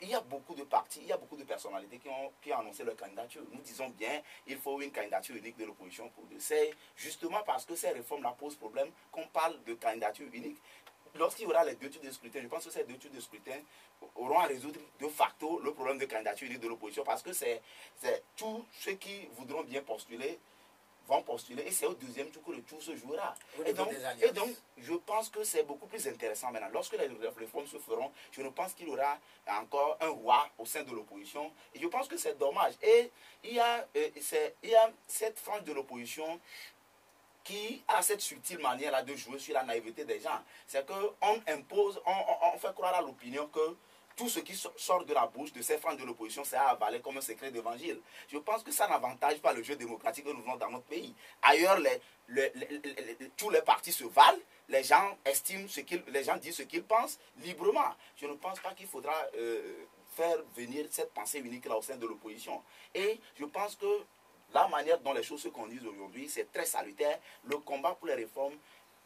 Speaker 4: il y a beaucoup de partis, il y a beaucoup de personnalités qui ont annoncé leur candidature. Nous disons bien, il faut une candidature unique de l'opposition pour deux. C'est justement parce que ces réformes-là posent problème qu'on parle de candidature unique. Lorsqu'il y aura les 2 tours de scrutin, je pense que ces 2 tours de scrutin auront à résoudre de facto le problème de candidature unique de l'opposition parce que c'est tous ceux qui voudront bien postuler vont postuler et c'est au 2e tour que le tour se jouera. Et donc, je pense que c'est beaucoup plus intéressant maintenant. Lorsque les réformes se feront, je ne pense qu'il y aura encore un roi au sein de l'opposition. Et je pense que c'est dommage. Et il y a cette frange de l'opposition qui a cette subtile manière-là de jouer sur la naïveté des gens. C'est qu'on impose, on fait croire à l'opinion que tout ce qui sort de la bouche de ces franges de l'opposition, c'est à avaler comme un secret d'évangile. Je pense que ça n'avantage pas le jeu démocratique que nous avons dans notre pays. Ailleurs, tous les partis se valent, les gens disent ce qu'ils pensent librement. Je ne pense pas qu'il faudra faire venir cette pensée unique-là au sein de l'opposition. Et je pense que la manière dont les choses se conduisent aujourd'hui, c'est très salutaire. Le combat pour les réformes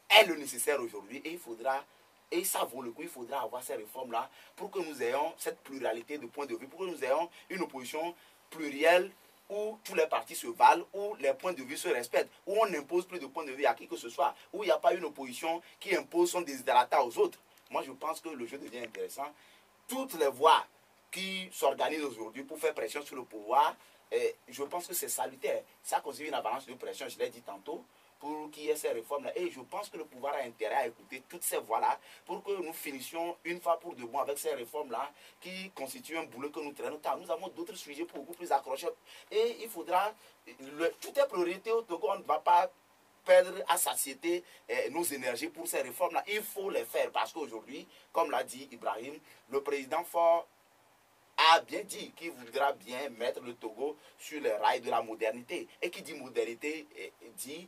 Speaker 4: est le nécessaire aujourd'hui et il faudra, et ça vaut le coup, il faudra avoir ces réformes-là pour que nous ayons cette pluralité de points de vue, pour que nous ayons une opposition plurielle où tous les partis se valent, où les points de vue se respectent, où on n'impose plus de points de vue à qui que ce soit, où il n'y a pas une opposition qui impose son desiderata aux autres. Moi, je pense que le jeu devient intéressant. Toutes les voix qui s'organisent aujourd'hui pour faire pression sur le pouvoir, je pense que c'est salutaire. Ça constitue une avalanche de pression, je l'ai dit tantôt, pour qu'il y ait ces réformes-là. Et je pense que le pouvoir a intérêt à écouter toutes ces voix-là pour que nous finissions une fois pour de bon avec ces réformes-là qui constituent un boulot que nous traînons. Nous avons d'autres sujets beaucoup plus accrocheurs. Et il faudra... tout est priorité au Togo, on ne va pas perdre à satiété nos énergies pour ces réformes-là. Il faut les faire parce qu'aujourd'hui, comme l'a dit Ibrahim, le président Faure a bien dit qu'il voudra bien mettre le Togo sur les rails de la modernité. Et qui dit modernité dit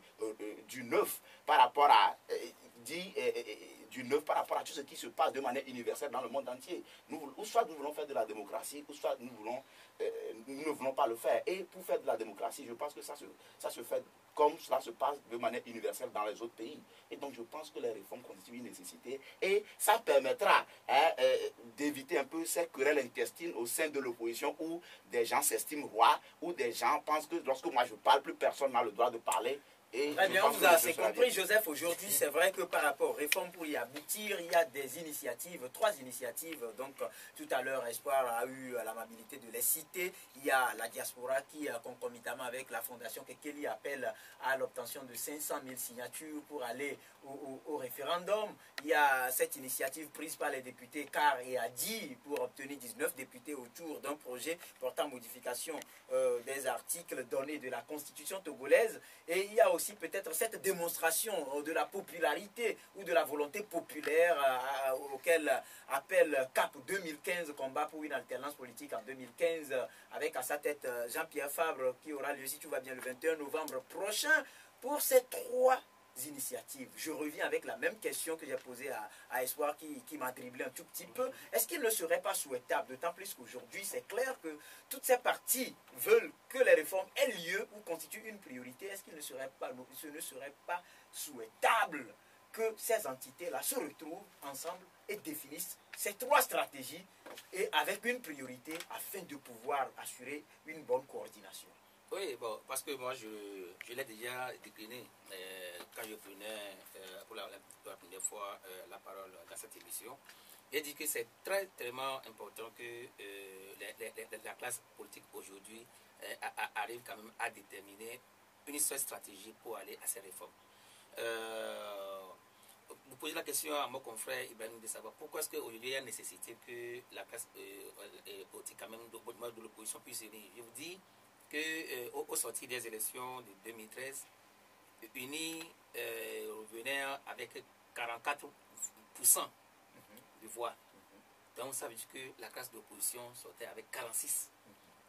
Speaker 4: du neuf par rapport à du neuf par rapport à tout ce qui se passe de manière universelle dans le monde entier. Ou soit nous voulons faire de la démocratie, ou soit nous ne voulons pas le faire. Et pour faire de la démocratie, je pense que ça se fait comme cela se passe de manière universelle dans les autres pays. Et donc je pense que les réformes constituent une nécessité et ça permettra d'éviter un peu ces querelles intestines au sein de l'opposition où des gens s'estiment rois, où des gens pensent que lorsque moi je parle, plus personne n'a le droit de parler.
Speaker 1: Très bien, on vous a assez compris, Joseph. Aujourd'hui, c'est vrai que par rapport aux réformes pour y aboutir, il y a des initiatives, 3 initiatives. Donc, tout à l'heure, Espoir a eu l'amabilité de les citer. Il y a la diaspora qui, concomitamment avec la fondation Kekeli, appelle à l'obtention de 500 000 signatures pour aller au référendum. Il y a cette initiative prise par les députés Car et Adi pour obtenir 19 députés autour d'un projet portant modification des articles donnés de la Constitution togolaise. Et il y a aussi peut-être cette démonstration de la popularité ou de la volonté populaire auquel appelle CAP 2015, combat pour une alternance politique en 2015, avec à sa tête Jean-Pierre Fabre qui aura lieu, si tout va bien, le 21 novembre prochain. Pour ces 3 initiatives, je reviens avec la même question que j'ai posée à Espoir qui m'a dribblé un tout petit peu. Est-ce qu'il ne serait pas souhaitable, d'autant plus qu'aujourd'hui c'est clair que toutes ces parties veulent que les réformes aient lieu ou constituent une priorité? Est-ce qu'il ne serait pas souhaitable que ces entités-là se retrouvent ensemble et définissent ces 3 stratégies et avec une priorité afin de pouvoir assurer une bonne coordination?
Speaker 3: Oui, bon, parce que moi, je l'ai déjà décliné quand je prenais pour la première fois la parole dans cette émission. J'ai dit que c'est très, tellement important que la classe politique aujourd'hui arrive quand même à déterminer une seule stratégie pour aller à ces réformes. Vous posez la question à mon confrère Ibrahim de savoir pourquoi est-ce qu'aujourd'hui il y a nécessité que la classe politique quand même de l'opposition puisse s'unir. Je vous dis qu'au sortir des élections de 2013, UNI revenait avec 44% de voix. Donc ça veut dire que la classe d'opposition sortait avec 46.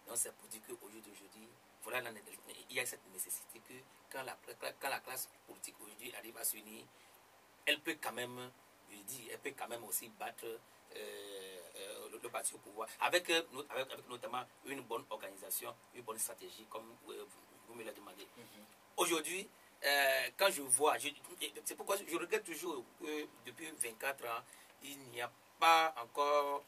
Speaker 3: Donc c'est pour dire qu'aujourd'hui, voilà, il y a cette nécessité que quand la classe politique aujourd'hui arrive à s'unir, elle peut quand même, je dis, elle peut quand même aussi battre le parti au pouvoir, avec notamment une bonne organisation, une bonne stratégie, comme vous me l'avez demandé. Aujourd'hui, quand je vois, c'est pourquoi je regrette toujours que depuis 24 ans, il n'y a pas encore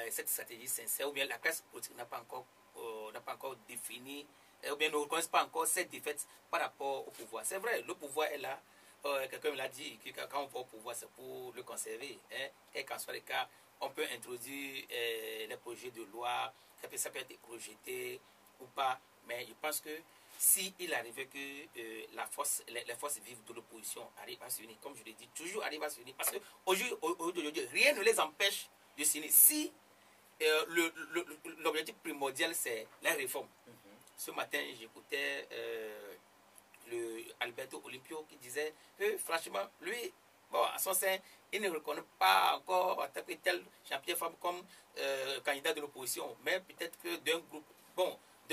Speaker 3: cette stratégie sincère, ou bien la classe politique n'a pas encore défini, ou bien ne reconnaît pas encore cette défaite par rapport au pouvoir. C'est vrai, le pouvoir est là. Quelqu'un me l'a dit, que quand on va au pouvoir, c'est pour le conserver. Hein. Quel qu'en soit le cas, on peut introduire les projets de loi, ça peut être rejeté ou pas. Mais je pense que s'il arrivait que les forces vives de l'opposition arrivent à s'unir, comme je l'ai dit, toujours arrivent à s'unir, parce qu'aujourd'hui, rien ne les empêche de s'unir. Si l'objectif primordial, c'est la réforme. Ce matin, j'écoutais Alberto Olimpio qui disait que franchement, lui, bon, à son sein, il ne reconnaît pas encore en tant que tel Jean-Pierre Fabre comme candidat de l'opposition, mais peut-être que d'un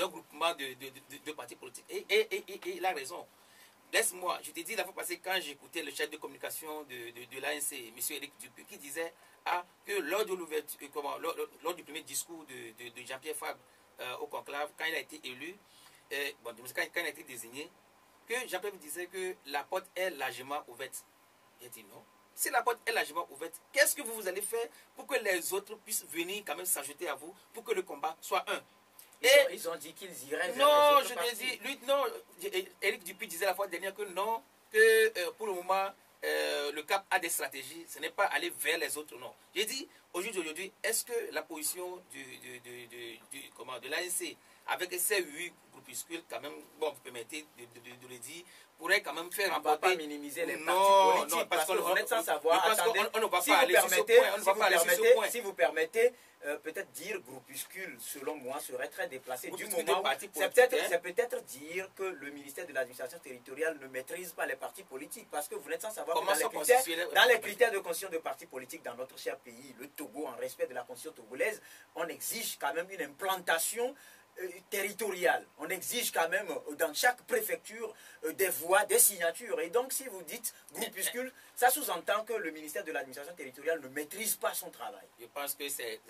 Speaker 3: groupement de partis politiques. Et il a raison. Laisse-moi, je te dis la fois passée, quand j'écoutais le chef de communication de l'ANC, M. Éric Dupuis, qui disait que lors du premier discours de Jean-Pierre Fabre au conclave, quand il a été élu, quand il a été désigné, que Jean-Pierre disait que la porte est largement ouverte. J'ai dit non. Si la porte est largement ouverte, qu'est-ce que vous allez faire pour que les autres puissent venir quand même s'ajouter à vous, pour que le combat soit un?
Speaker 1: Ils ont dit qu'ils iraient vers
Speaker 3: non,
Speaker 1: les autres partis.
Speaker 3: Dis, lui, non, Éric Dupuis disait la fois dernière que non, que pour le moment, le CAP a des stratégies, ce n'est pas aller vers les autres, non. J'ai dit, aujourd'hui, est-ce que la position de l'ANC, avec ces 8 groupuscules, quand même, bon, vous permettez de le dire, pourrait quand même faire
Speaker 1: on ne va pas minimiser les partis politiques,
Speaker 3: non,
Speaker 1: parce que vous êtes sans savoir. Attendez,
Speaker 3: on ne va pas aller sur ce point.
Speaker 1: Si vous permettez, peut-être dire groupuscule, selon moi, serait très déplacé. Du moment, c'est peut-être dire que le ministère de l'administration territoriale ne maîtrise pas les partis politiques, parce que vous n'êtes sans savoir que dans les critères de constitution de partis politiques dans notre cher pays, le Togo, en respect de la constitution togolaise, on exige quand même une implantation territoriale. On exige quand même dans chaque préfecture des voix, des signatures. Et donc si vous dites groupuscule, ça sous-entend que le ministère de l'administration territoriale ne maîtrise pas son travail.
Speaker 3: Je pense que c'est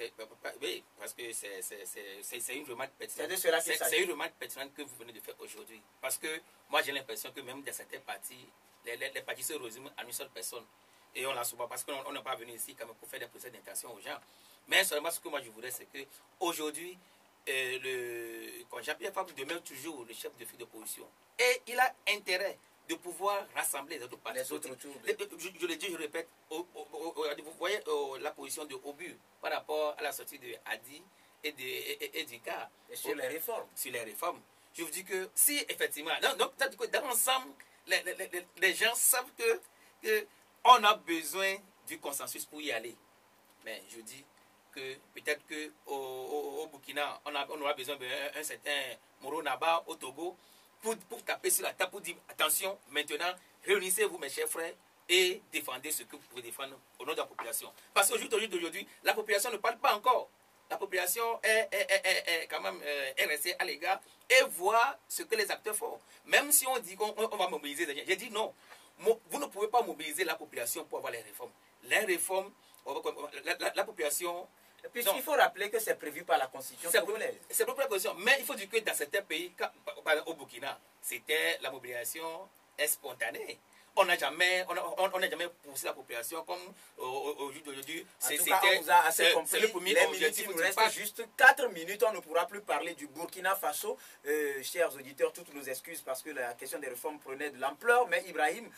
Speaker 3: une remarque pertinente.
Speaker 1: C'est
Speaker 3: une remarque pertinente que vous venez de faire aujourd'hui. Parce que moi j'ai l'impression que même dans certains partis, les partis se résument à une seule personne. Et on l'a souvent parce qu'on n'est pas venu ici quand même pour faire des procès d'intention aux gens. Mais seulement ce que moi je voudrais, c'est que aujourd'hui, Jean-Pierre Fabre demeure toujours le chef de file d'opposition. Et il a intérêt de pouvoir rassembler les autres partis. Je le dis, je répète, vous voyez la position de Obu par rapport à la sortie de Hadi et d'Ika.
Speaker 1: Et sur les réformes.
Speaker 3: Sur les réformes. Je vous dis que si effectivement, donc dans l'ensemble, les gens savent que on a besoin du consensus pour y aller. Mais je dis que peut-être qu'au Burkina, on aura besoin d'un certain Moro Naba au Togo pour taper sur la table, pour dire attention, maintenant, réunissez-vous mes chers frères et défendez ce que vous pouvez défendre au nom de la population. Parce qu'aujourd'hui, la population ne parle pas encore. La population est quand même restée à l'égard et voit ce que les acteurs font. Même si on dit qu'on va mobiliser les gens, j'ai dit non. Vous ne pouvez pas mobiliser la population pour avoir les réformes. Les réformes, la population...
Speaker 1: Puisqu'il faut rappeler que c'est prévu par la Constitution togolaise.
Speaker 3: C'est prévu par la Constitution. Mais il faut dire que dans certains pays, au Burkina, c'était la mobilisation spontanée. On n'a jamais poussé la population comme aujourd'hui.
Speaker 1: En tout cas, on vous a assez compris. Le premier objectif. Il nous reste juste 4 minutes. On ne pourra plus parler du Burkina Faso. Chers auditeurs, toutes nos excuses parce que la question des réformes prenait de l'ampleur. Mais Ibrahim,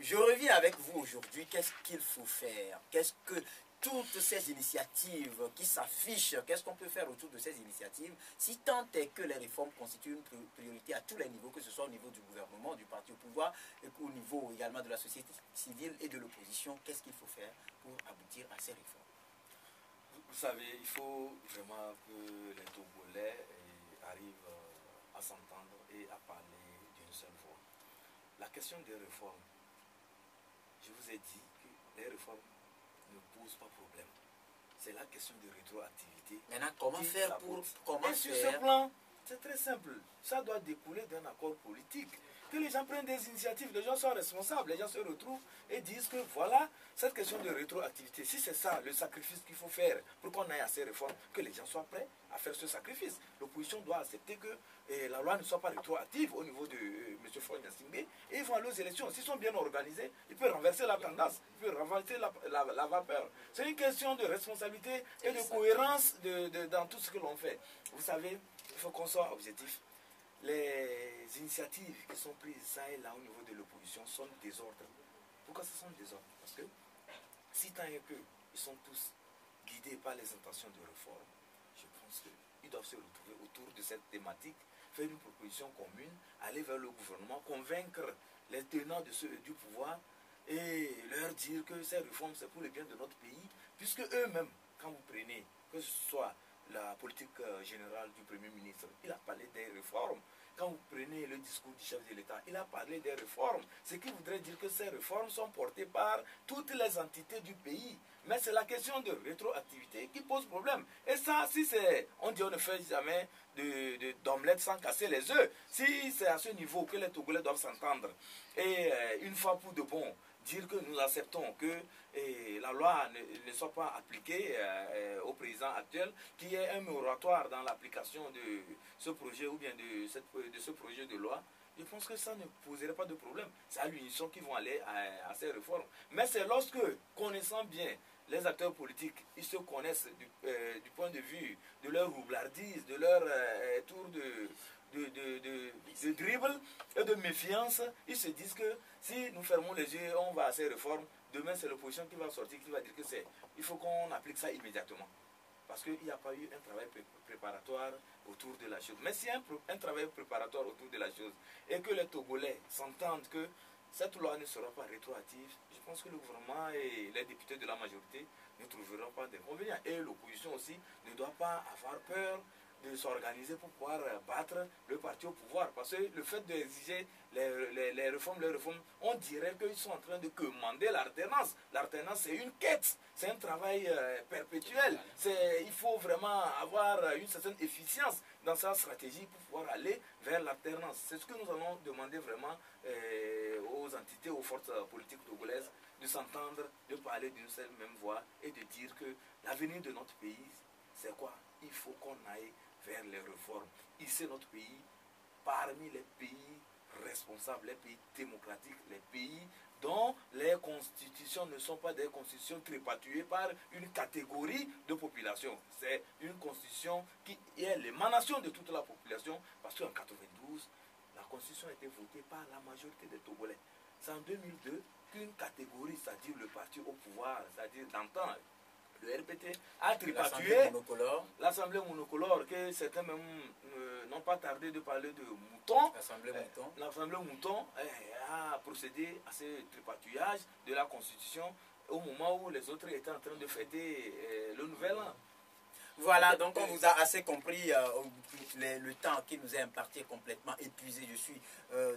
Speaker 1: je reviens avec vous aujourd'hui. Qu'est-ce qu'il faut faire? Qu'est-ce que toutes ces initiatives qui s'affichent, qu'est-ce qu'on peut faire autour de ces initiatives, si tant est que les réformes constituent une priorité à tous les niveaux, que ce soit au niveau du gouvernement, du parti au pouvoir, et au niveau également de la société civile et de l'opposition, qu'est-ce qu'il faut faire pour aboutir à ces réformes?
Speaker 2: Vous savez, il faut vraiment que les Togolais arrivent à s'entendre et à parler d'une seule voix. La question des réformes, je vous ai dit que les réformes ne pose pas problème. C'est la question de rétroactivité.
Speaker 1: Maintenant, comment faire pour...
Speaker 2: Sur ce plan, c'est très simple. Ça doit découler d'un accord politique. Que les gens prennent des initiatives, les gens soient responsables, les gens se retrouvent et disent que voilà, cette question de rétroactivité, si c'est ça le sacrifice qu'il faut faire pour qu'on aille à ces réformes, que les gens soient prêts à faire ce sacrifice. L'opposition doit accepter que la loi ne soit pas rétroactive au niveau de M. Faure Gnassingbé et ils vont aller aux élections. S'ils sont bien organisés, ils peuvent renverser la tendance, ils peuvent renverser la vapeur. C'est une question de responsabilité et de cohérence dans tout ce que l'on fait. Vous savez, il faut qu'on soit objectif. Les initiatives qui sont prises ça et là au niveau de l'opposition sont désordres. Pourquoi ce sont désordres? Parce que si tant est qu'ils sont tous guidés par les intentions de réforme, je pense qu'ils doivent se retrouver autour de cette thématique, faire une proposition commune, aller vers le gouvernement, convaincre les tenants du pouvoir et leur dire que ces réformes c'est pour le bien de notre pays, puisque eux-mêmes, quand vous prenez, que ce soit la politique générale du Premier ministre, il a parlé des réformes. Quand vous prenez le discours du chef de l'État, il a parlé des réformes. Ce qui voudrait dire que ces réformes sont portées par toutes les entités du pays. Mais c'est la question de rétroactivité qui pose problème. Et ça, si c'est, on dit on ne fait jamais d'omelette sans casser les œufs. Si c'est à ce niveau que les Togolais doivent s'entendre, et une fois pour de bon, dire que nous acceptons que la loi ne soit pas appliquée au président actuel, qu'il y ait un moratoire dans l'application de ce projet ou bien de ce projet de loi, je pense que ça ne poserait pas de problème. C'est à l'unisson qu'ils vont aller à ces réformes. Mais c'est lorsque, connaissant bien les acteurs politiques, ils se connaissent du point de vue de leur roublardise, de leur tour de dribble et de méfiance, ils se disent que si nous fermons les yeux, on va à ces réformes, demain c'est l'opposition qui va sortir, qui va dire que il faut qu'on applique ça immédiatement. Parce qu'il n'y a pas eu un travail préparatoire autour de la chose. Mais s'il y a un travail préparatoire autour de la chose et que les Togolais s'entendent que cette loi ne sera pas rétroactive, je pense que le gouvernement et les députés de la majorité ne trouveront pas d'inconvénients. Et l'opposition aussi ne doit pas avoir peur de s'organiser pour pouvoir battre le parti au pouvoir. Parce que le fait d'exiger les réformes, on dirait qu'ils sont en train de commander l'alternance. L'alternance, c'est une quête, c'est un travail perpétuel. Il faut vraiment avoir une certaine efficience dans sa stratégie pour pouvoir aller vers l'alternance. C'est ce que nous allons demander vraiment aux entités, aux forces politiques togolaises, de s'entendre, de parler d'une seule même voix et de dire que l'avenir de notre pays, c'est quoi? Il faut qu'on aille vers les réformes. Ici, notre pays, parmi les pays responsables, les pays démocratiques, les pays dont les constitutions ne sont pas des constitutions tripatouées par une catégorie de population. C'est une constitution qui est l'émanation de toute la population, parce qu'en 92, la constitution a été votée par la majorité des Togolais. C'est en 2002 qu'une catégorie, c'est-à-dire le parti au pouvoir, c'est-à-dire d'antan, le RPT, a tripatoué l'Assemblée monocolore, que certains même n'ont pas tardé de parler de mouton. L'Assemblée mouton a procédé à ce tripatouillage de la Constitution au moment où les autres étaient en train de fêter le Nouvel An.
Speaker 1: Voilà, donc on vous a assez compris, le temps qui nous est imparti est complètement épuisé. Je suis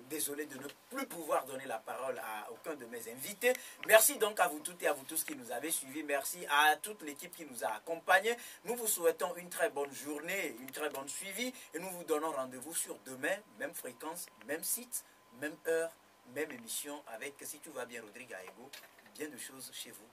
Speaker 1: désolé de ne plus pouvoir donner la parole à aucun de mes invités. Merci donc à vous toutes et à vous tous qui nous avez suivis. Merci à toute l'équipe qui nous a accompagnés. Nous vous souhaitons une très bonne journée, une très bonne suivi. Et nous vous donnons rendez-vous sur demain, même fréquence, même site, même heure, même émission avec, si tout va bien, Rodrigue Aego, bien de choses chez vous.